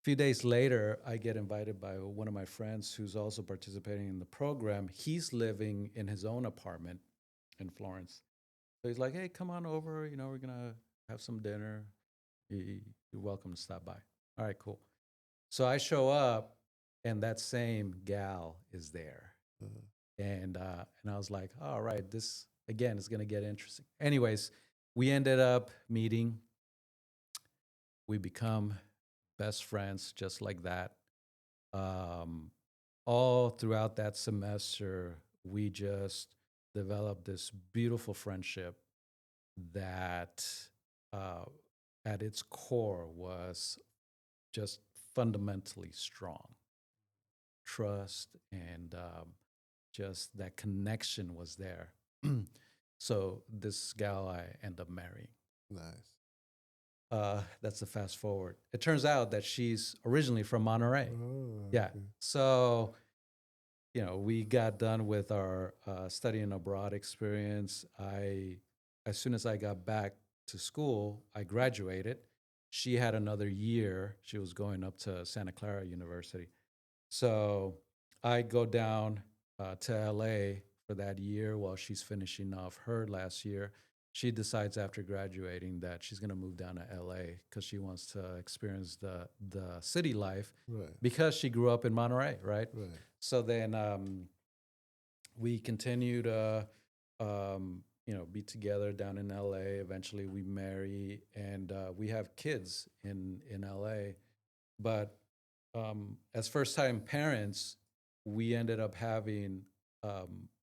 A few days later, I get invited by one of my friends who's also participating in the program. He's living in his own apartment in Florence. So he's like, hey, come on over. We're going to have some dinner. You're welcome to stop by. All right, cool. So I show up, and that same gal is there. And I was like, all right, this, again, is going to get interesting. Anyways, we ended up meeting. We become best friends just like that. All throughout that semester, we just developed this beautiful friendship that at its core was just fundamentally strong. Trust and just that connection was there. So this gal I end up marrying. Nice. That's the fast forward. It turns out that she's originally from Monterey. Oh, Yeah. okay. So, we got done with our studying abroad experience. As soon as I got back to school, I graduated. She had another year. She was going up to Santa Clara University. So I go down to LA for that year while she's finishing off her last year. She decides after graduating that she's going to move down to LA because she wants to experience the city life Right. because she grew up in Monterey, right? Right. So then we continue to, be together down in LA. Eventually we marry and we have kids in LA. But as first-time parents, we ended up having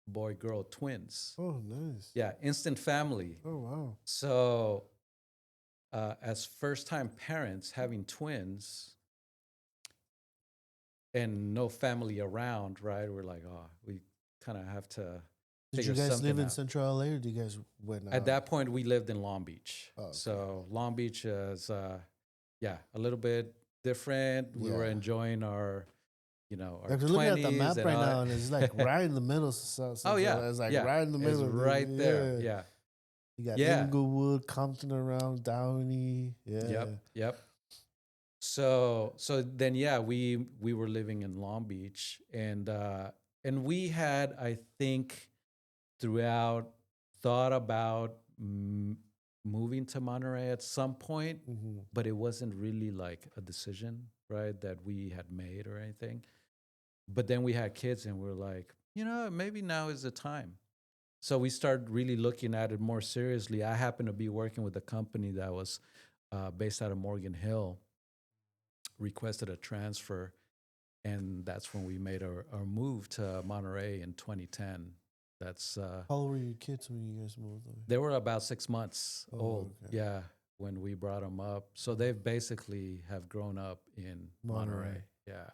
boy-girl twins. Oh, nice. Yeah, instant family. Oh, wow. So as first-time parents, having twins and no family around, right? We're like, oh, we kind of have to Did figure you guys something live in out. Central LA or did you guys went out? At that point, we lived in Long Beach. Oh, okay. So Long Beach is, a little bit different. We were Yeah. enjoying our, our Like, we're looking at the 20s map and right all now, that. and it's like right in the middle. Oh, yeah. It's like yeah. right in the middle. It's right there. Yeah. You got Yeah. Inglewood, Compton around, Downey. Yeah. Yep. So then, yeah, we were living in Long Beach, and we had, I think, throughout thought about moving to Monterey at some point, Mm-hmm. but it wasn't really like a decision, right, that we had made or anything. But then we had kids, and we're like, maybe now is the time. So we started really looking at it more seriously. I happened to be working with a company that was based out of Morgan Hill, requested a transfer, and that's when we made our move to Monterey in 2010. That's How old were your kids when you guys moved away? they were about 6 months Oh, old. okay. Yeah, when we brought them up. So they've basically have grown up in Monterey. Monterey. Yeah.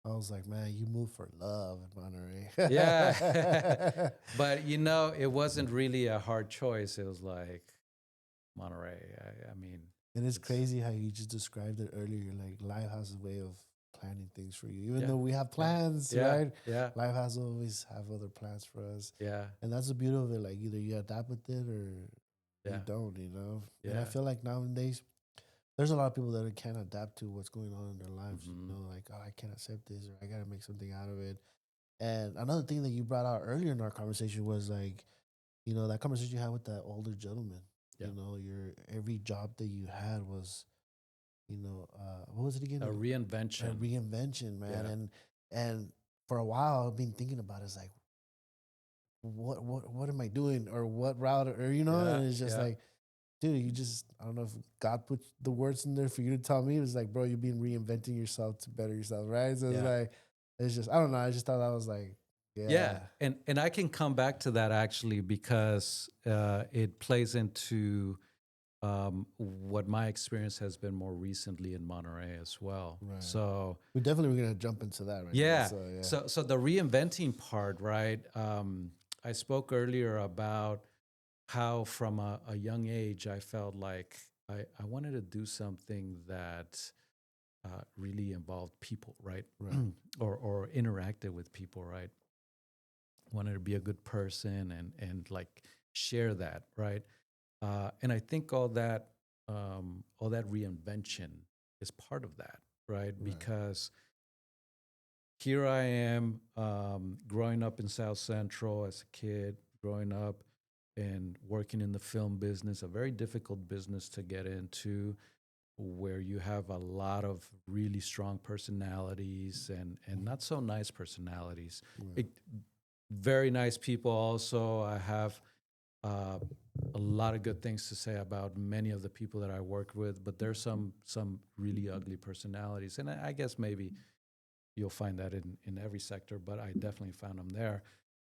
I was like, man, you moved for love in Monterey. Yeah. But it wasn't really a hard choice. It was like Monterey. I mean, It is it's crazy how you just described it earlier. Like life has a way of planning things for you, even yeah, though we have yeah, plans, yeah, right? yeah, Life has always have other plans for us, yeah, and that's the beauty of it. Like either you adapt with it or you yeah, don't, you know. And I yeah. feel like nowadays there's a lot of people that can't adapt to what's going on in their lives. You Hmm. know, like oh, I can't accept this, or I gotta make something out of it. And another thing that you brought out earlier in our conversation was like, that conversation you had with that older gentleman. Yeah. Your every job that you had was, what was it again? A A reinvention. reinvention, man. Yeah, And for a while, I've been thinking about it. It's like, what am I doing, or what route, or yeah, and it's just yeah, like, dude, you just I don't know if God put the words in there for you to tell me. It was like, bro, you've been reinventing yourself to better yourself, right? So it's yeah. like, it's just I don't know. I just thought that was like, Yeah, yeah, and I can come back to that actually because it plays into what my experience has been more recently in Monterey as well. right. So We definitely were gonna jump into that right now. yeah, So yeah, so the reinventing part, right? I spoke earlier about how from a young age I felt like I wanted to do something that really involved people, right? right, or interacted with people, right? Wanted to be a good person and like share that, right? And I think all that reinvention is part of that, right? right. Because here I am, growing up in South Central as a kid, growing up and working in the film business, a very difficult business to get into, where you have a lot of really strong personalities and not so nice personalities. Right. It, very nice people also. I have uh, a lot of good things to say about many of the people that I work with, but there's some really ugly personalities, and I guess maybe you'll find that in every sector, but I definitely found them there.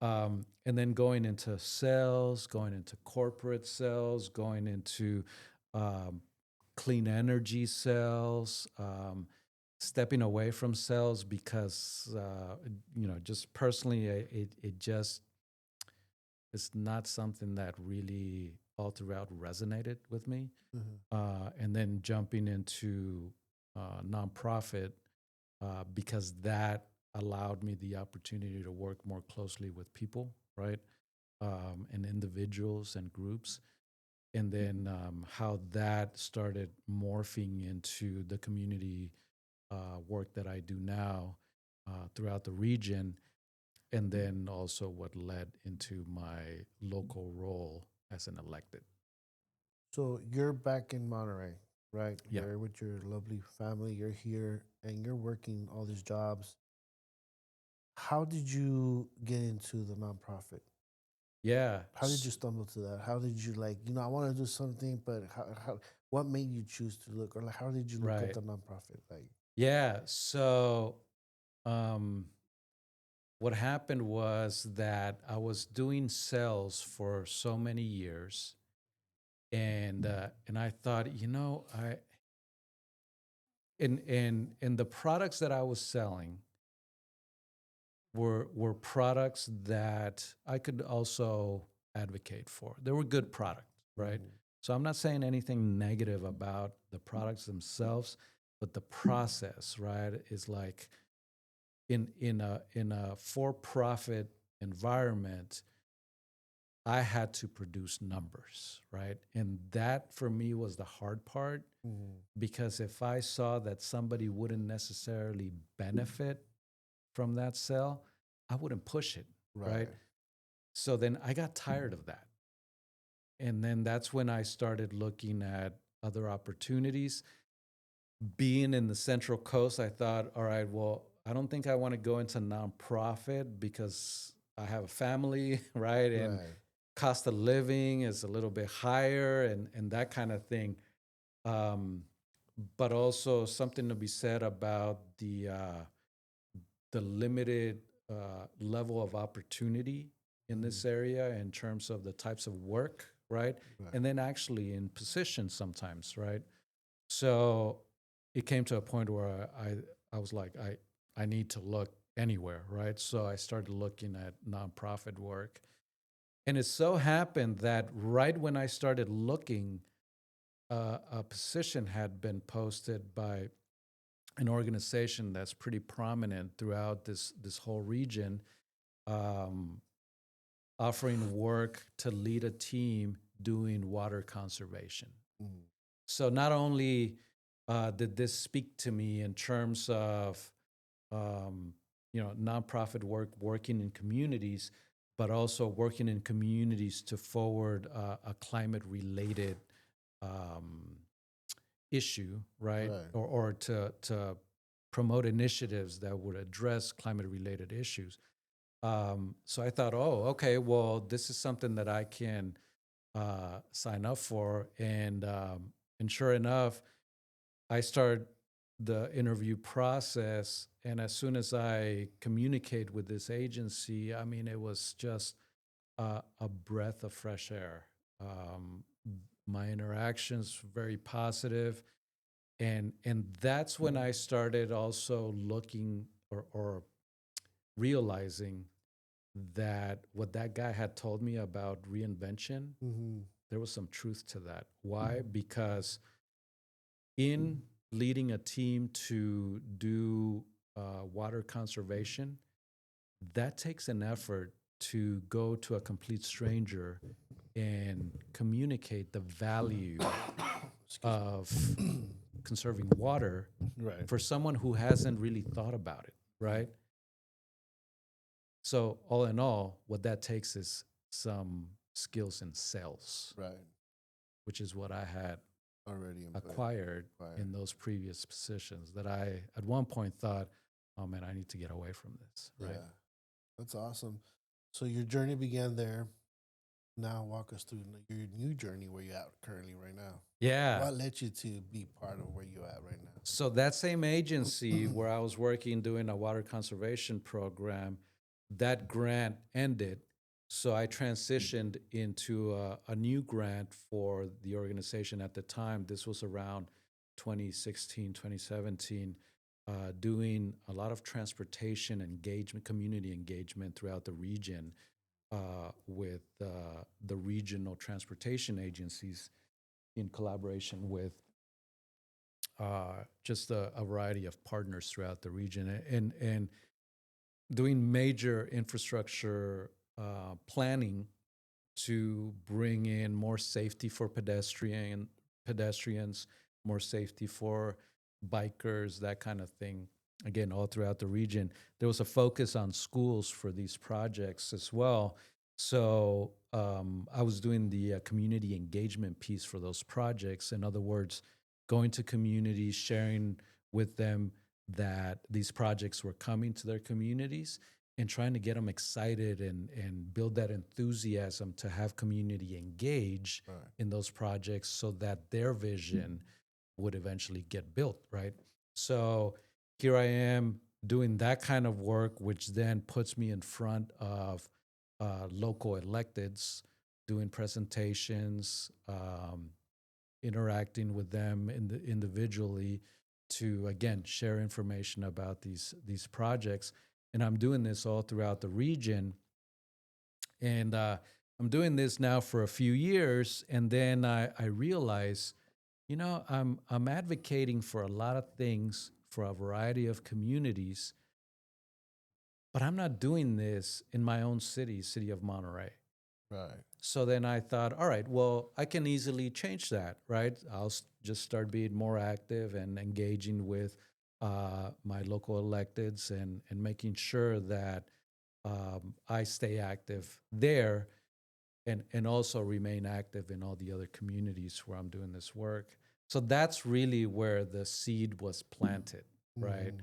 And then going into sales, going into corporate sales, going into um, clean energy sales, stepping away from sales because just personally, it just is not something that really all throughout resonated with me. Mm-hmm. And then jumping into nonprofit because that allowed me the opportunity to work more closely with people, right? And individuals and groups. And then how that started morphing into the community work that I do now throughout the region. And then also what led into my local role as an elected. So you're back in Monterey, right? Yeah. You're with your lovely family. You're here, and you're working all these jobs. How did you get into the nonprofit? Yeah. How did you stumble to that? How did you like? I want to do something, but how? What made you choose to look, or like, how did you look at Right. the nonprofit? Like, Yeah. So um, what happened was that I was doing sales for so many years, and I thought, I in the products that I was selling were products that I could also advocate for. They were good products, right? mm, So I'm not saying anything negative about the products themselves, but the process, right, is like in a for-profit environment, I had to produce numbers, right? And that for me was the hard part mm, because if I saw that somebody wouldn't necessarily benefit from that sale, I wouldn't push it, right? right, So then I got tired of that. And then that's when I started looking at other opportunities. Being in the Central Coast, I thought, all right, well, I don't think I want to go into nonprofit because I have a family, right? And right, cost of living is a little bit higher and that kind of thing. Um, but also something to be said about the limited level of opportunity in mm, this area in terms of the types of work, right? right, And then actually in positions sometimes, right? So it came to a point where I was like, I need to look anywhere, right? So I started looking at nonprofit work. And it so happened that right when I started looking, a position had been posted by an organization that's pretty prominent throughout this whole region, um, offering work to lead a team doing water conservation. Mm. So not only did this speak to me in terms of um, nonprofit work, working in communities, but also working in communities to forward a climate-related um, issue, right? Right. Or to promote initiatives that would address climate-related issues. So I thought, oh, okay, well, this is something that I can sign up for, and sure enough, I start the interview process, and as soon as I communicate with this agency, I mean, it was just a breath of fresh air. Um, my interactions very positive, and that's when I started also looking or realizing that what that guy had told me about reinvention, Mm-hmm. there was some truth to that. Why? Because in leading a team to do water conservation, that takes an effort to go to a complete stranger and communicate the value of conserving water Right. for someone who hasn't really thought about it, right? So, all in all, what that takes is some skills in sales, Right. which is what I had Already in play. acquired Right. in those previous positions that I at one point thought, oh man, I need to get away from this, right? Yeah. That's awesome. So your journey began there. Now walk us through your new journey where you're at currently right now. Yeah. What led you to be part of where you're at right now? So that same agency where I was working doing a water conservation program, that grant ended. So I transitioned into a new grant for the organization at the time. This was around 2016, 2017, doing a lot of transportation engagement, community engagement throughout the region with the regional transportation agencies in collaboration with just a variety of partners throughout the region, and doing major infrastructure planning to bring in more safety for pedestrians, more safety for bikers, that kind of thing. Again, all throughout the region, there was a focus on schools for these projects as well. So I was doing the community engagement piece for those projects. In other words, going to communities, sharing with them that these projects were coming to their communities and trying to get them excited and build that enthusiasm to have community engage Right. in those projects so that their vision would eventually get built, right? So here I am doing that kind of work, which then puts me in front of local electeds, doing presentations, interacting with them individually to again share information about these projects. And I'm doing this all throughout the region, and I'm doing this now for a few years, and then I realize, I'm advocating for a lot of things for a variety of communities, but I'm not doing this in my own city of Monterey. Right. So then I thought, all right, well, I can easily change that, right? I'll just start being more active and engaging with my local electeds and making sure that I stay active there and also remain active in all the other communities where I'm doing this work. So that's really where the seed was planted, right? Mhm.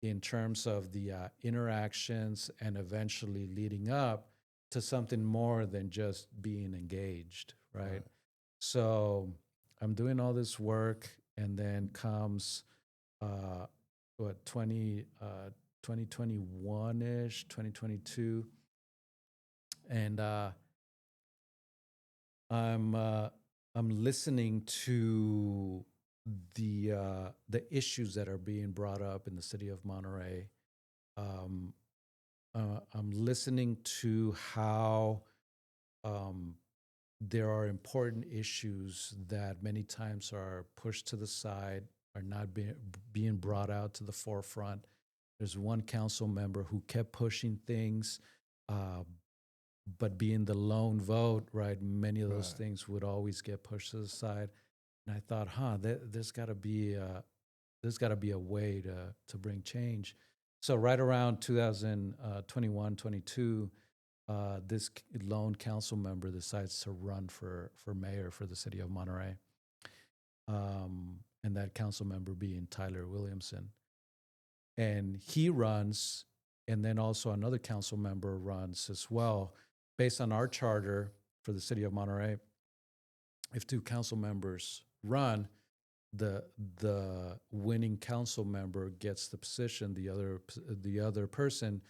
In terms of the interactions and eventually leading up to something more than just being engaged, right? Right. So I'm doing all this work, and then comes uh, what 2021 ish, 2022, and I'm uh, I'm listening to the issues that are being brought up in the city of Monterey, um, I'm listening to how um, there are important issues that many times are pushed to the side, are not being brought out to the forefront. There's one council member who kept pushing things, uh, but being the lone vote, right? Many of those Right. things would always get pushed to the side. And I thought, there's got to be a way to bring change. So right around 2021, 22, this lone council member decides to run for mayor for the city of Monterey, and that council member being Tyler Williamson. And he runs, and then also another council member runs as well. Based on our charter for the city of Monterey, if two council members run, the winning council member gets the position. The other person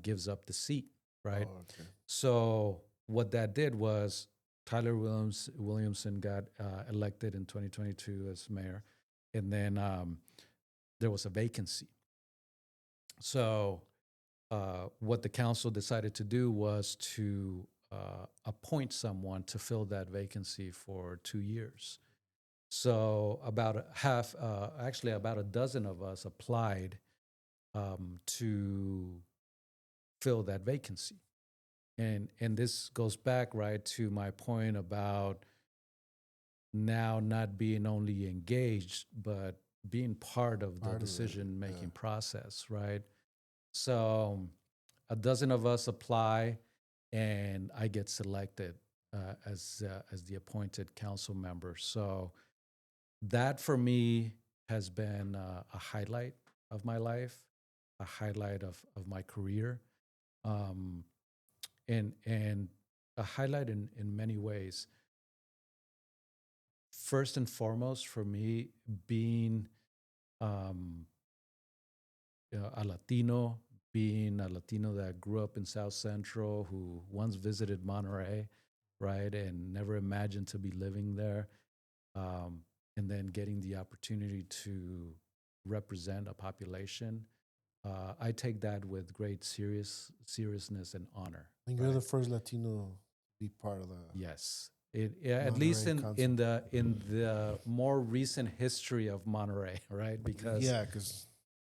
gives up the seat, right? Oh, okay. So what that did was Tyler Williamson got elected in 2022 as mayor, and then there was a vacancy. So what the council decided to do was to appoint someone to fill that vacancy for 2 years. So about a dozen of us applied to fill that vacancy. And this goes back, right, to my point about now not being only engaged, but being part of the Part of it, decision-making yeah. process, right? So a dozen of us apply, and I get selected as the appointed council member. So that for me has been a highlight of my life, a highlight of my career, um, and a highlight in many ways. First and foremost, for me, being um, a Latino, being a Latino that grew up in South Central, who once visited Monterey, right, and never imagined to be living there, and then getting the opportunity to represent a population. I take that with great seriousness and honor. And you're right? the first Latino to be part of the Yes. At Monterey least in Council. in the more recent history of Monterey, right? Because Yeah, because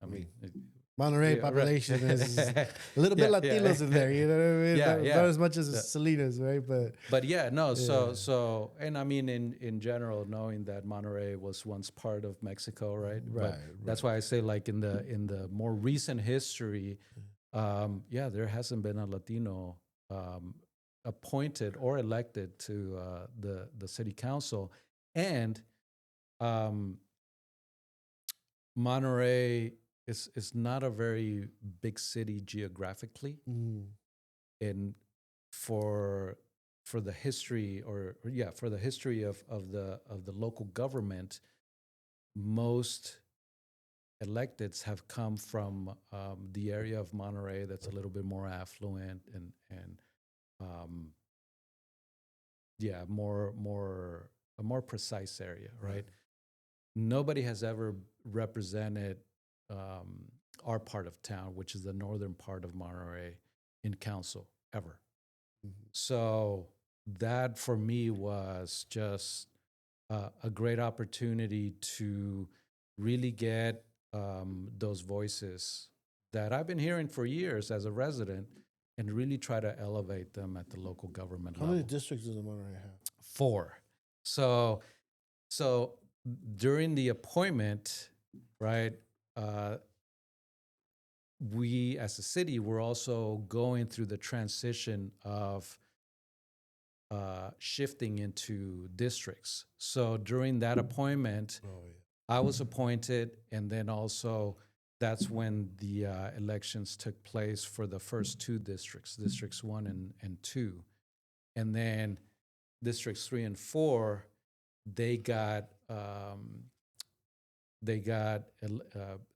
I mean, Monterey yeah, right. population is a little bit Yeah, yeah. Latinos in there. You know what I mean? Yeah, not, yeah. not as much as Yeah. Salinas, right? But yeah, no. Yeah. So, and I mean, in general, knowing that Monterey was once part of Mexico, right? Right, But that's why I say, like in the more recent history, yeah, there hasn't been a Latino appointed or elected to the city council, and um, Monterey is not a very big city geographically, Mm. and for the history for the history of the local government, most electeds have come from the area of Monterey that's a little bit more affluent and um, yeah, a more precise area, right? Nobody has ever represented our part of town, which is the northern part of Monterey, in council ever. Mhm. So that for me was just a great opportunity to really get those voices that I've been hearing for years as a resident and really try to elevate them at the local government How level. many districts does the Monterey have? 4. So during the appointment, right, uh, we as a city were also going through the transition of shifting into districts. So during that appointment, Oh, yeah. I was appointed, and then also that's when the elections took place for the first 2 districts, districts 1 and 2. And then districts 3 and 4, they got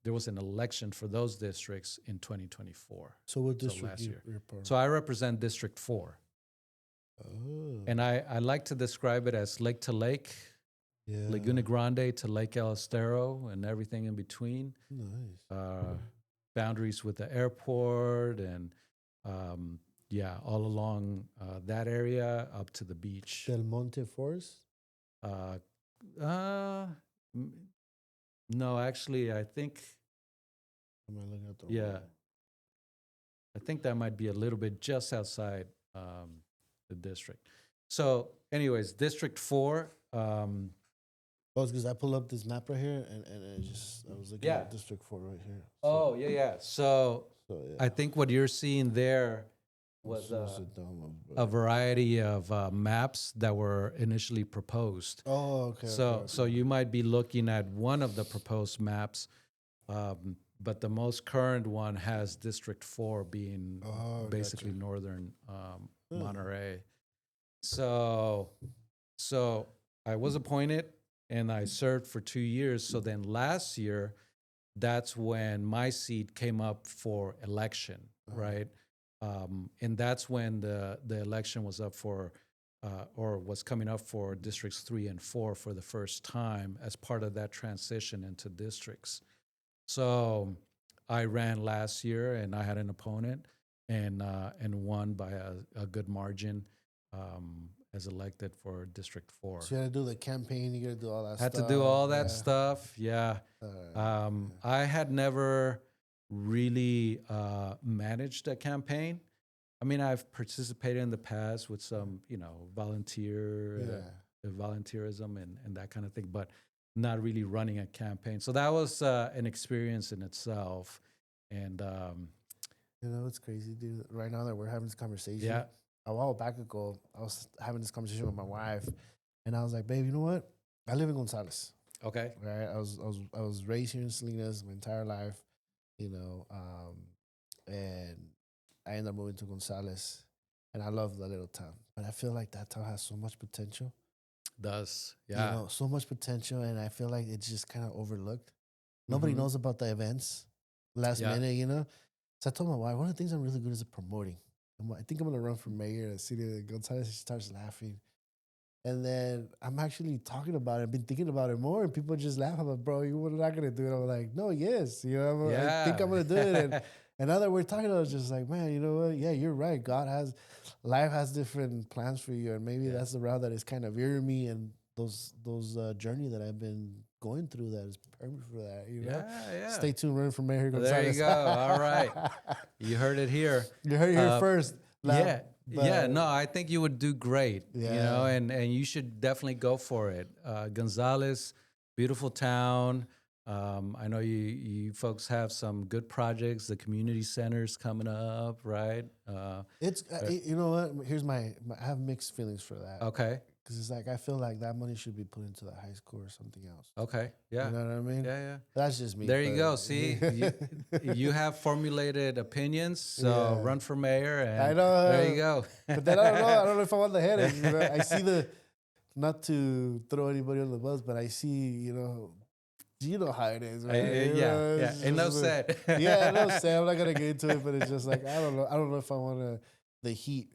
there was an election for those districts in 2024. So what So district last you, year. you're part of? So I represent District 4. Oh, And I like to describe it as lake to lake, yeah. Laguna Grande to Lake El Estero, and everything in between. Nice. Uh, boundaries with the airport and all along that area up to the beach. Del Monte Forest. Uh, uh, m- no, actually, I think Am I looking at the yeah, wrong- I think that might be a little bit just outside the district. So, anyways, District 4. Oh, because I pull up this map right here, and I was looking Yeah. at District 4 right here. Oh, yeah. So, So yeah. I think what you're seeing there was Let's sit down, a variety of maps that were initially proposed. Oh, okay. So you might be looking at one of the proposed maps, but the most current one has District 4 being basically northern Monterey. So I was appointed and I served for 2 years. So then last year, that's when my seat came up for election, right? And that's when the election was up for, or was coming up for districts 3 and 4 for the first time as part of that transition into districts. So I ran last year, and I had an opponent, and won by a good margin as elected for District 4. So you got to do the campaign. You got to do all that Had stuff. to do all that stuff, yeah. Yeah. I had never really managed a campaign. I mean, I've participated in the past with some, volunteerism and that kind of thing, but not really running a campaign. So that was an experience in itself. And It's crazy, dude. Right now that we're having this conversation, yeah, a while back ago, I was having this conversation with my wife, and I was like, "Babe, you know what? I live in Gonzales, okay, right? I was raised here in Salinas my entire life, and I ended up moving to Gonzales, and I love the little town, but I feel like that town has so much potential. does yeah, So much potential, and I feel like it's just kind of overlooked. Nobody Mhm. knows about the events last Yeah. minute. So I told my wife, one of the things I'm really good is at promoting. I think I'm gonna run for mayor in the city of Gonzales. She starts laughing. And then I'm actually talking about it. I've been thinking about it more, and people just laugh. I'm like, bro, you were not gonna do it. I'm like, no, yes, I think I'm gonna do it. And now that we're talking about it, it's just like, man, you know what? Yeah, you're right. Life has different plans for you, and maybe that's the route that is kind of veering me, and those journey that I've been going through that is perfect for that. yeah. Stay tuned, running for mayor. Well, there you Gonzales. go. All right, you heard it here. You heard it here first. Yeah. But- No, I think you would do great. Yeah. And you should definitely go for it. Gonzales, beautiful town. I know you folks have some good projects. The community center's coming up, right? It's you know what? Here's I have mixed feelings for that. Okay. Because it's like I feel like that money should be put into the high school or something else. Okay. Yeah. You know what I mean? Yeah. That's just me. There you but- go. See, you have formulated opinions. So Yeah. run for mayor, and I know. there you go. But then I don't know if I want the headache. I see not to throw anybody on the bus, but I see, you know how it is, right? Yeah. Enough said. Yeah, enough said. I'm not gonna get into it, but it's just like I don't know if I want the heat,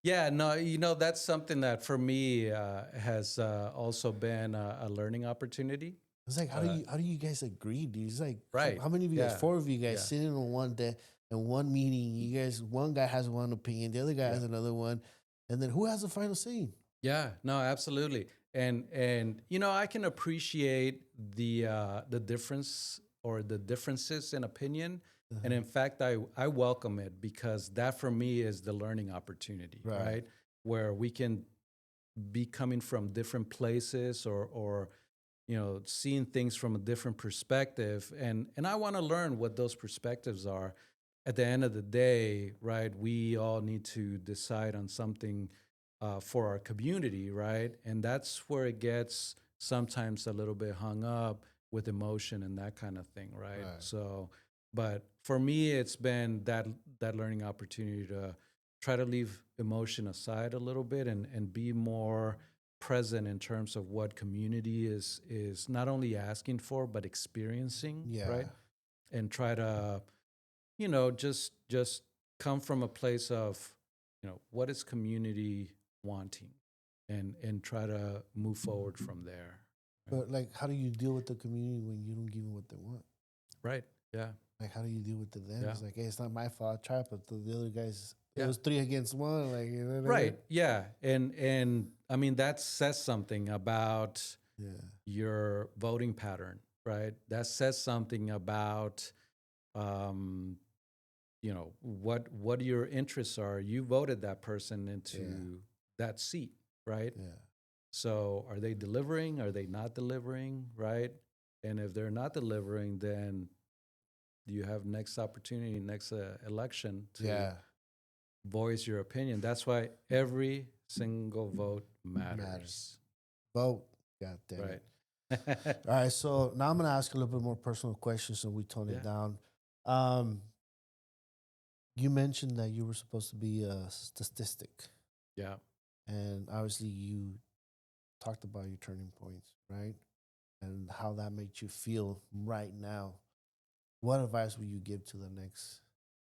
Yeah, no, that's something that for me has also been a learning opportunity. It's like how do you guys agree, dude? It's like Right. how many of you guys? Yeah. 4 of you guys Yeah. sitting on one day in one meeting. You guys, one guy has one opinion, the other guy has another one, and then who has the final say? Yeah, no, absolutely. And I can appreciate the difference or the differences in opinion. And in fact, I welcome it because that for me is the learning opportunity, right? Where we can be coming from different places or seeing things from a different perspective. And I want to learn what those perspectives are. At the end of the day, right, we all need to decide on something for our community, right? And that's where it gets sometimes a little bit hung up with emotion and that kind of thing, right? So, but for me, it's been that learning opportunity to try to leave emotion aside a little bit and be more present in terms of what community is not only asking for but experiencing, right? And try to, just come from a place of, what is community wanting, and try to move forward from there. But like, how do you deal with the community when you don't give them what they want? Right. Yeah. Like, how do you deal with it then? Yeah. It's like, hey, it's not my fault. I tried, but the other guys, it Yeah. was 3 against 1. Like, you know what I mean? Right. Yeah. And I mean, that says something about Yeah. your voting pattern, right? That says something about, um, what your interests are. You voted that person into that seat, right? Yeah. So are they delivering? Are they not delivering, right? And if they're not delivering, then you have next opportunity, next election to Yeah. voice your opinion. That's why every single vote matters, Matters. Vote. God damn it. right? All right. So now I'm going to ask a little bit more personal questions so we tone Yeah. it down. Um, you mentioned that you were supposed to be a statistic. Yeah. And obviously, you talked about your turning points, right? And how that made you feel right now. What advice would you give to the next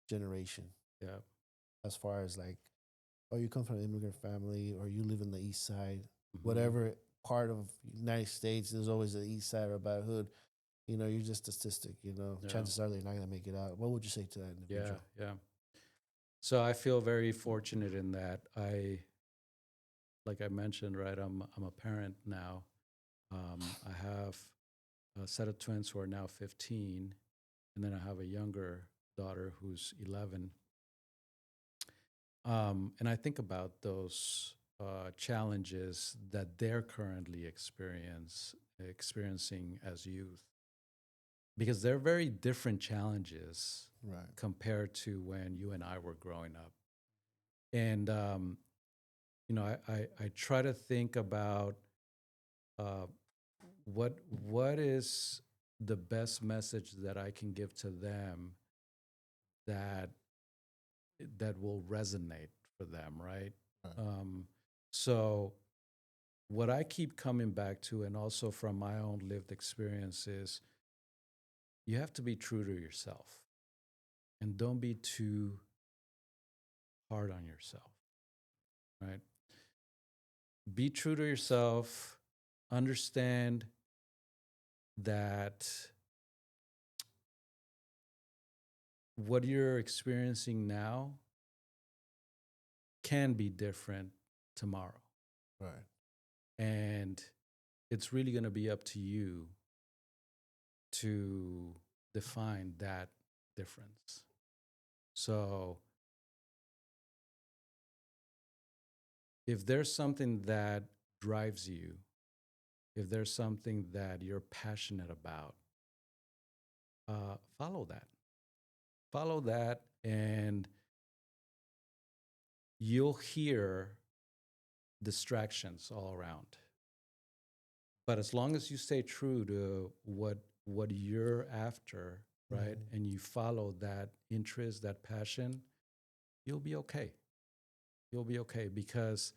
generation Yeah. as far as like, oh, you come from an immigrant family or you live in the east side, Mhm. whatever part of United States, there's always the east side or bad hood. You know, you're just a statistic, you know. Yeah. Chances are they're not gonna make it out. What would you say to that Yeah. individual? Yeah. So I feel very fortunate in that like I mentioned, right? I'm a parent now. I have a set of twins who are now 15, and then I have a younger daughter who's 11. And I think about those challenges that they're currently experiencing as youth, because they're very different challenges Right. compared to when you and I were growing up. And I try to think about uh, what is the best message that I can give to them that that will resonate for them, right? Right. So what I keep coming back to, and also from my own lived experience, is you have to be true to yourself and don't be too hard on yourself, right? Be true to yourself, understand that what you're experiencing now can be different tomorrow. Right. And it's really going to be up to you to define that difference. So if there's something that drives you, if there's something that you're passionate about, follow that. Follow that, and you'll hear distractions all around. But as long as you stay true to what you're after, right, Mhm. and you follow that interest, that passion, you'll be okay. You'll be okay, because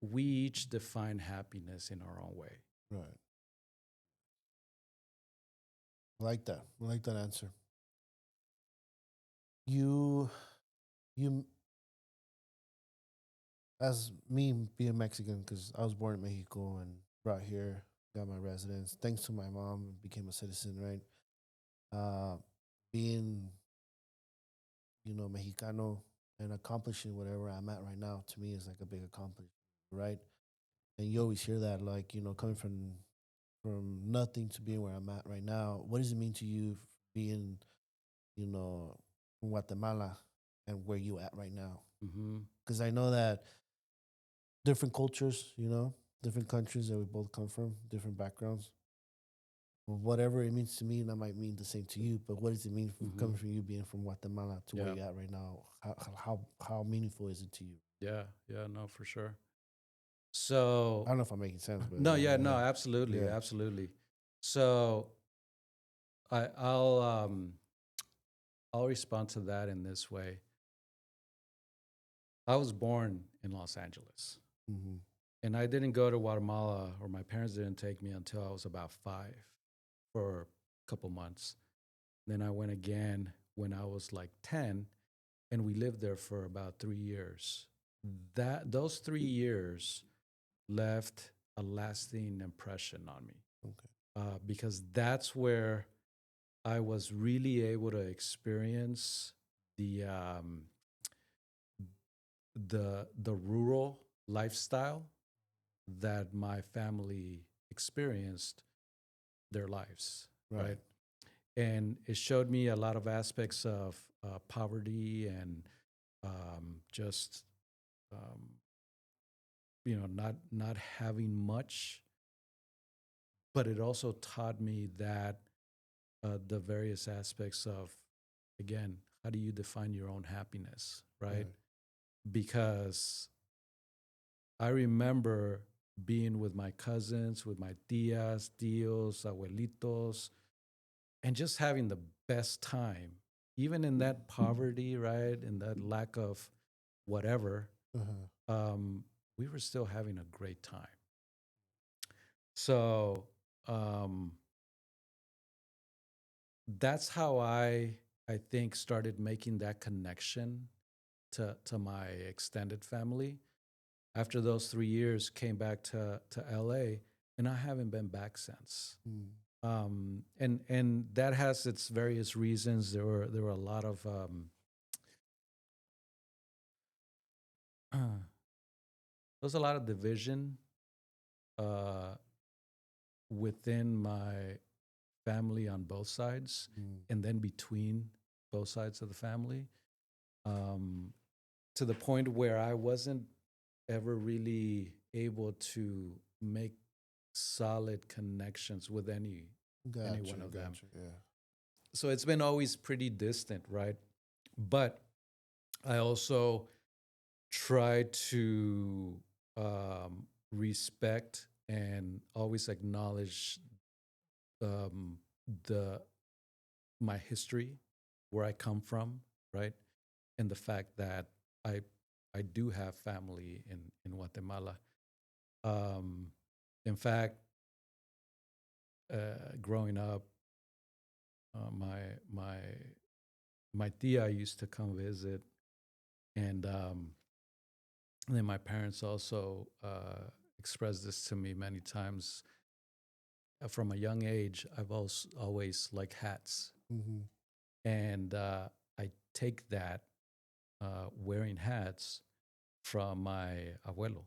we each define happiness in our own way. Right. I like that. I like that answer. You, you, as me being Mexican, because I was born in Mexico and brought here, got my residence. Thanks to my mom, became a citizen. Right. Being, Mexicano and accomplishing whatever I'm at right now to me is like a big accomplishment. Right. And you always hear that, like, coming from nothing to being where I'm at right now. What does it mean to you being, from Guatemala and where you at right now? Mm-hmm. Because I know that different cultures, different countries that we both come from, different backgrounds. Whatever it means to me, that might mean the same to you. But what does it mean coming from you being from Guatemala to where Yeah. you're at right now? How meaningful is it to you? Yeah, yeah, no, for sure. So I don't know if I'm making sense, but no, yeah, no, absolutely, Yeah. absolutely. So I'll respond to that in this way. I was born in Los Angeles, Mm-hmm. and I didn't go to Guatemala, or my parents didn't take me until I was about 5 for a couple months. Then I went again when I was like 10, and we lived there for about 3 years. Those 3 years left a lasting impression on me. Okay. because that's where I was really able to experience the the rural lifestyle that my family experienced their lives, right? And it showed me a lot of aspects of poverty and just um, not having much, but it also taught me that the various aspects of, again, how do you define your own happiness, right? Because I remember being with my cousins, with my tias, tios, abuelitos, and just having the best time, even in that poverty, right? And that lack of whatever, we were still having a great time. So that's how I think started making that connection to my extended family. After those 3 years, came back to LA, and I haven't been back since. And that has its various reasons. There were a lot of there was a lot of division within my family on both sides, and then between both sides of the family, to the point where I wasn't ever really able to make solid connections with any one of them. Yeah. So it's been always pretty distant, right? But I also try to respect and always acknowledge the my history, where I come from, right, and the fact that I do have family in Guatemala. In fact, growing up, my my my tia used to come visit, and then my parents also expressed this to me many times. From a young age, I've also always liked hats, and I take that wearing hats from my abuelo.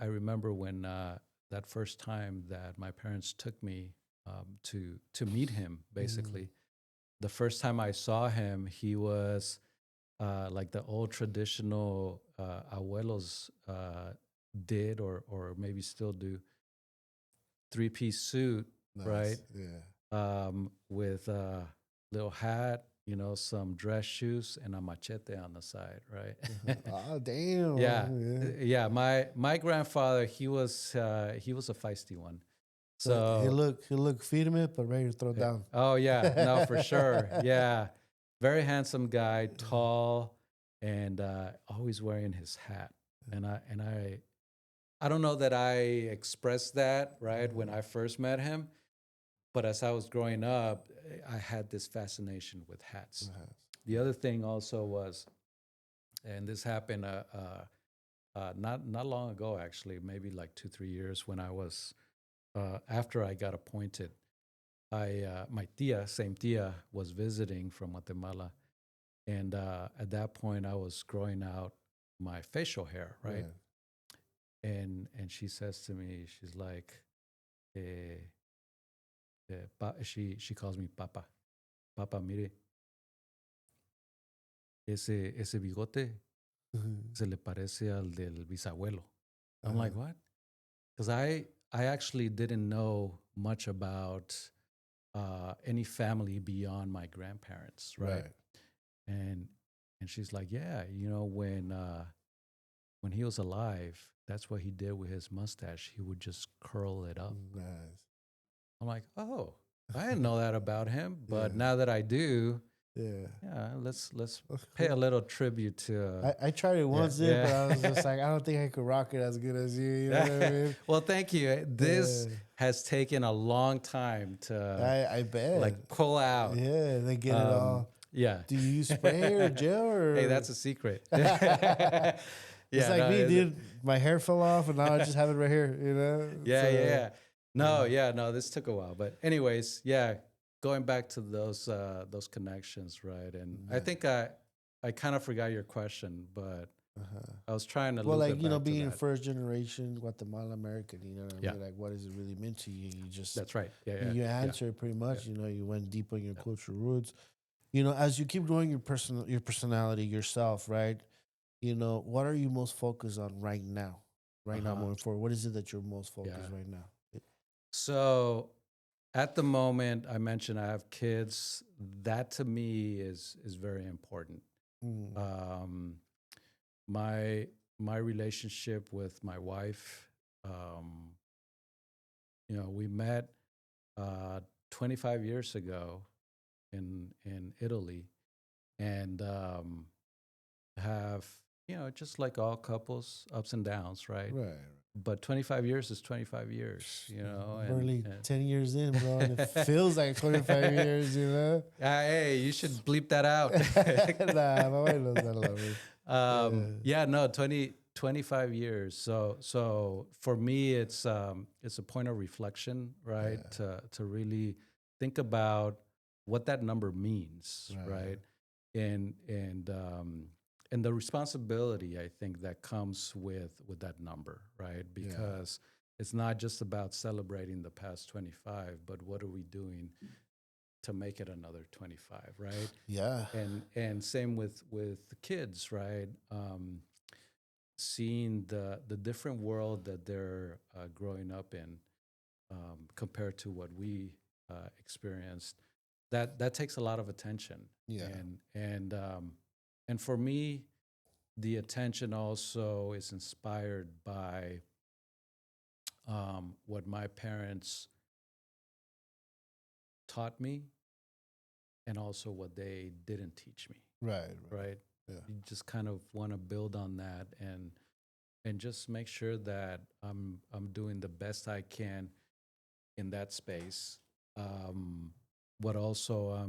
I remember when that first time that my parents took me to meet him. Basically, the first time I saw him, he was like the old traditional abuelos did, or maybe still do, 3-piece suit, right? Yeah. With a little hat, some dress shoes, and a machete on the side, right? Oh, damn. Yeah. My grandfather, he was a feisty one. So he look firme, but ready to throw down. Oh yeah, no, for sure. Yeah, very handsome guy, tall, and always wearing his hat. And I don't know that I expressed that right when I first met him, but as I was growing up, I had this fascination with hats. The other thing also was, and this happened not long ago, actually, maybe like 2-3 years, when I was after I got appointed. My tia, same tia, was visiting from Guatemala, and at that point I was growing out my facial hair, right? And she says to me, she's like, she calls me Papa. Papa, mire, ese bigote se le parece al del bisabuelo. I'm like, what? Because I actually didn't know much about any family beyond my grandparents, right? And she's like, yeah, when he was alive, that's what he did with his mustache. He would just curl it up. Nice. I'm like, oh, I didn't know that about him, but now that I do, let's pay a little tribute to. I tried it once, but I was just like, I don't think I could rock it as good as you. You know what I mean? Well, thank you. This has taken a long time to. I bet. Like pull out. Yeah, they get it all. Yeah. Do you use spray or gel or? Hey, that's a secret. It's like me, dude. My hair fell off, and now I just have it right here. Yeah, so, yeah. No, yeah, no, this took a while, but anyways, yeah, going back to those connections, right? And I Yeah. think I kind of forgot your question, but Uh-huh. I was trying to Well, loop like, it you know, back to being that. first generation Guatemala American, you know what I Yeah, mean? Like, what does it really mean to you? You just, that's right. Yeah, yeah, you yeah, answer pretty yeah, much, you know, you went deep on your yeah. cultural roots. You know, as you keep growing your personality, yourself, right? You know, what are you most focused on right now? Right now, Uh-huh. moving forward, what is it that you're most Yeah. focused right now? So at the moment, I mentioned I have kids. That to me is very important. Mm, Um, my my relationship with my wife, um, we met uh, 25 years ago in Italy, and have just like all couples, ups and downs, right? right. But 25 years is 25 years, We're only and 10 years in, bro, and it feels like 25 years, you know? Hey, you should bleep that out. Nah, my wife knows I love her. Yeah, no, 25 years. So for me, it's a point of reflection, right? Yeah, To really think about what that number means, right. right? And and the responsibility I think that comes with that number, right? Yeah, Because it's not just about celebrating the past 25, but what are we doing to make it another 25, right? yeah, And same with the kids, right? Seeing the different world that they're growing up in, compared to what we experienced, that takes a lot of attention. yeah, And for me, the attention also is inspired by what my parents taught me, and also what they didn't teach me, right, right. right? Yeah, You just kind of want to build on that, and just make sure that I'm doing the best I can in that space. Um, what also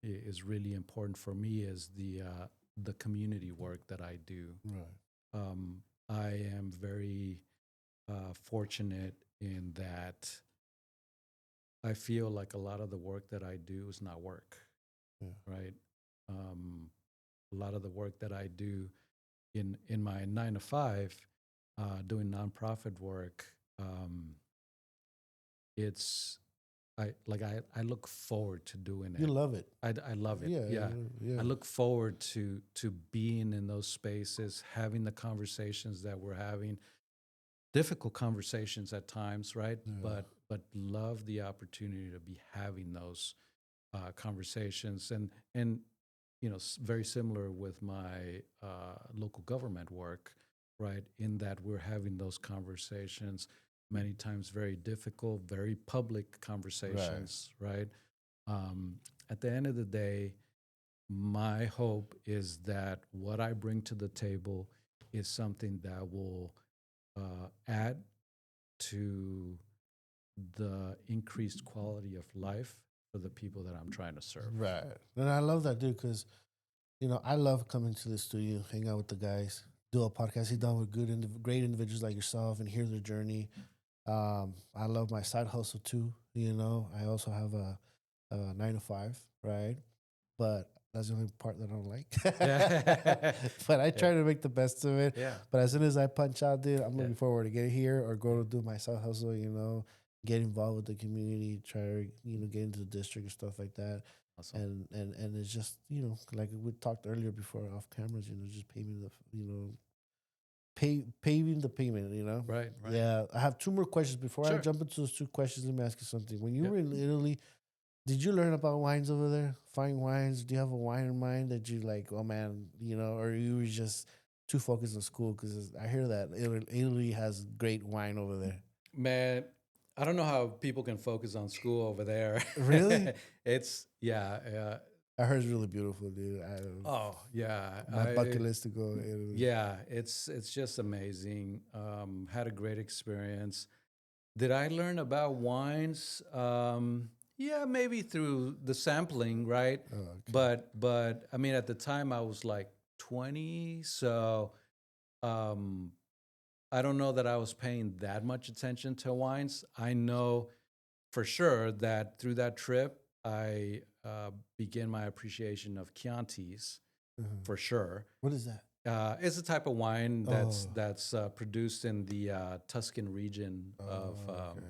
is really important for me is the community work that I do. right. Um, I am very fortunate in that I feel like a lot of the work that I do is not work, Yeah, right? Um, a lot of the work that I do in my 9 to 5, doing nonprofit work, it's I look forward to doing you it. love it. I love it. Yeah, Yeah, yeah, I look forward to being in those spaces, having the conversations that we're having, difficult conversations at times, right? yeah, But love the opportunity to be having those conversations, and very similar with my local government work, right? In that we're having those conversations, many times very difficult, very public right. conversations, right? At the end of the day, my hope is that what I bring to the table is something that will add to the increased quality of life for the people that I'm trying to serve. Right. And I love that, dude, because, you know, I love coming to the studio, hang out with the guys, do a podcast, sit down with great individuals like yourself and hear their journey. I love my side hustle too. You know, I also have a 9 to 5, right? But that's the only part that I don't like. Yeah. But I Yeah. try to make the best of it. Yeah. But as soon as I punch out, dude, I'm Yeah. looking forward to get here or go to do my side hustle. You know, get involved with the community, try to get into the district and stuff like that. Awesome. And it's just like we talked earlier before off cameras. Just paving paving the pavement. Right. Right. Yeah, I have two more questions before I Sure. jump into those two questions. Let me ask you something. When you Yep. were in Italy, did you learn about wines over there? Fine wines. Do you have a wine in mind that you like? Oh man, or you were just too focused on school? Because I hear that Italy has great wine over there. Man, I don't know how people can focus on school over there. Really? It's yeah. I heard it's really beautiful, dude. Oh yeah. My bucket list to go to Italy. Yeah. It's just amazing. Had a great experience. Did I learn about wines? Yeah, maybe through the sampling, right? Oh, okay. But I mean, at the time I was like 20, so um, I don't know that I was paying that much attention to wines. I know for sure that through that trip, I began my appreciation of Chiantis Mhm. for sure. What is that? It's a type of wine Oh. that's produced in the Tuscan region Oh, okay.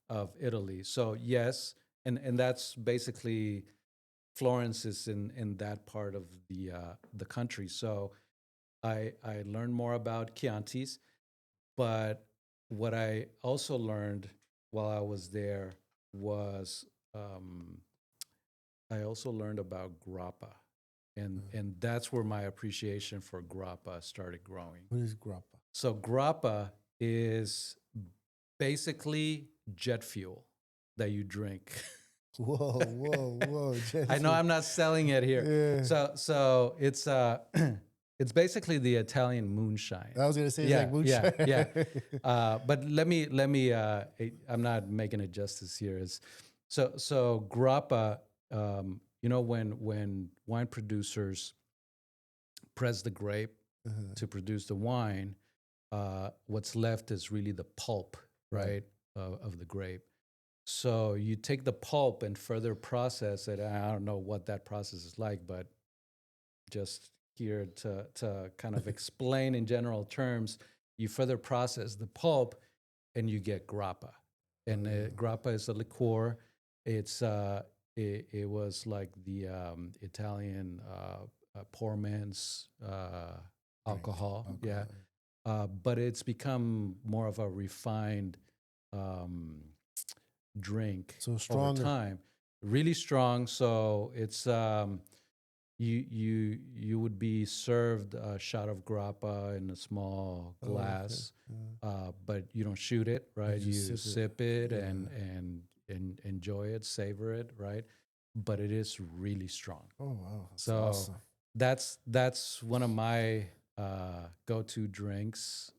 of Italy. So yes, and that's basically Florence is in that part of the country. So I learned more about Chiantis, but what I also learned while I was there was um, I also learned about grappa, and that's where my appreciation for grappa started growing. What is grappa? So grappa is basically jet fuel that you drink. Whoa, whoa, whoa. I know I'm not selling it here. Yeah. So it's it's basically the Italian moonshine. I was gonna say it's Yeah, like moonshine. yeah, yeah. But let me. I'm not making it justice here. Is so grappa. You know when wine producers press the grape Uh-huh. to produce the wine, what's left is really the pulp, Right. right, of the grape. So you take the pulp and further process it. I don't know what that process is like, but just here to kind of explain in general terms, you further process the pulp and you get grappa. And grappa is a liqueur. It was like the Italian poor man's Drink. alcohol, yeah. Alcohol. But it's become more of a refined um, drink So over stronger. time. Really strong. So it's you would be served a shot of grappa in a small Oh, okay. glass, Yeah. but you don't shoot it, right? just You sip it. sip it Yeah. and enjoy it, savor it, right? But it is really strong. Oh wow. That's So awesome. that's one of my go-to drinks.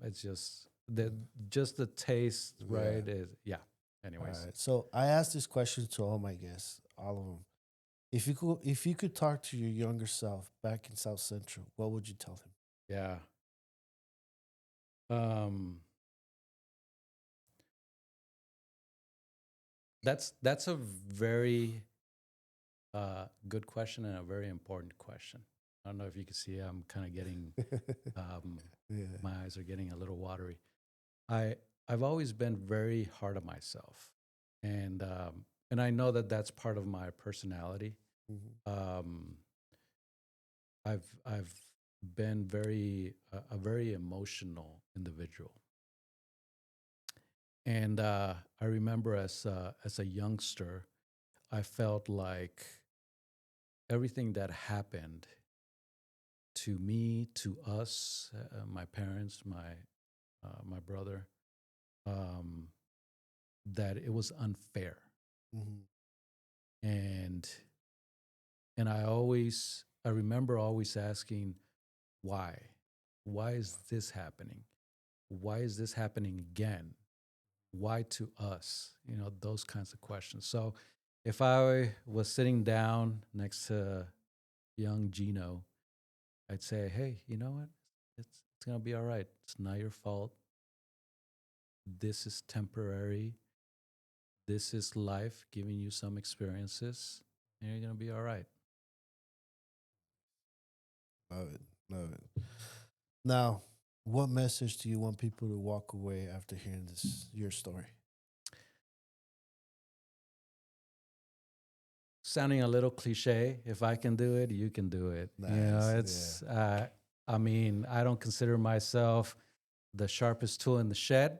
It's just the taste, Yeah. right? Is yeah. All Anyways, right. So I asked this question to all my guests, all of them. If you could talk to your younger self back in South Central, what would you tell him? yeah. Um, that's a very good question and a very important question. I don't know if you can see I'm kind of getting um, Yeah. my eyes are getting a little watery. I I've always been very hard on myself, and I know that that's part of my personality. Mhm. Um, I've been a very emotional individual, and I remember as a youngster, I felt like everything that happened to me, to us, my parents, my brother, um, that it was unfair, Mhm. and I remember always asking why is this happening, why is this happening again, why to us, those kinds of questions. So if I was sitting down next to young Gino, I'd say, hey, you know what, it's gonna be all right, it's not your fault, this is temporary, this is life giving you some experiences, and you're gonna be all right. Love it. Love it. Now, what message do you want people to walk away after hearing this your story? Sounding a little cliche, if I can do it, you can do it. Nice. It's I mean, I don't consider myself the sharpest tool in the shed.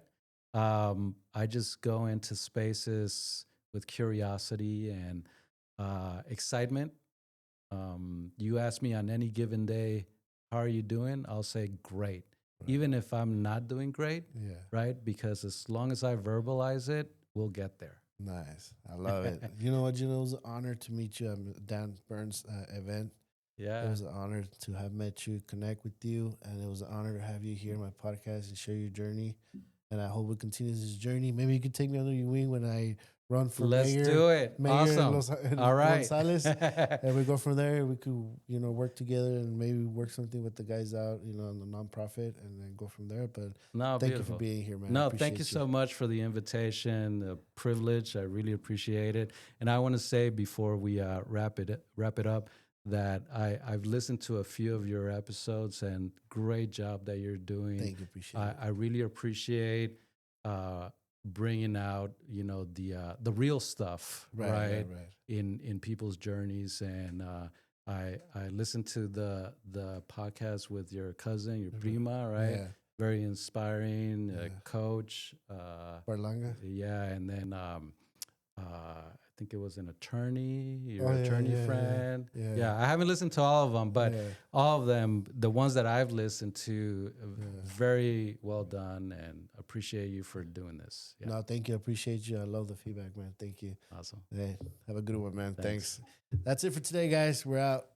I just go into spaces with curiosity and excitement. You ask me on any given day, how are you doing? I'll say great, Right. even if I'm not doing great, Yeah. right? Because as long as I verbalize it, we'll get there. Nice. I love it. You know what, Gino? It was an honor to meet you at Dan Burns' event. Yeah. It was an honor to have met you, connect with you, and it was an honor to have you here in my podcast and share your journey. And I hope we continue this journey. Maybe you could take me under your wing when I run for Let's mayor. do it. Mayor Awesome. All right. Gonzales. And we go from there. We could, work together and maybe work something with the guys out, on the nonprofit, and then go from there. But No, thank beautiful. you for being here, man. No, Appreciate thank you so much for the invitation, the privilege. I really appreciate it. And I want to say before we wrap it up that I've listened to a few of your episodes, and great job that you're doing. Thank you. Appreciate it. I really appreciate bringing out the real stuff, right? In people's journeys. And I listened to the podcast with your cousin, your prima, right? Yeah. Very inspiring, Yeah. coach. Barlanga. Yeah, and then I think it was an attorney, your Oh, yeah, attorney yeah, friend. yeah. Yeah, I haven't listened to all of them, but Yeah. all of them, the ones that I've listened to, very well done, and appreciate you for doing this. Yeah, No, thank you. Appreciate you. I love the feedback, man. Thank you. awesome. Hey, have a good one, man. Thanks. Thanks. That's it for today, guys. We're out.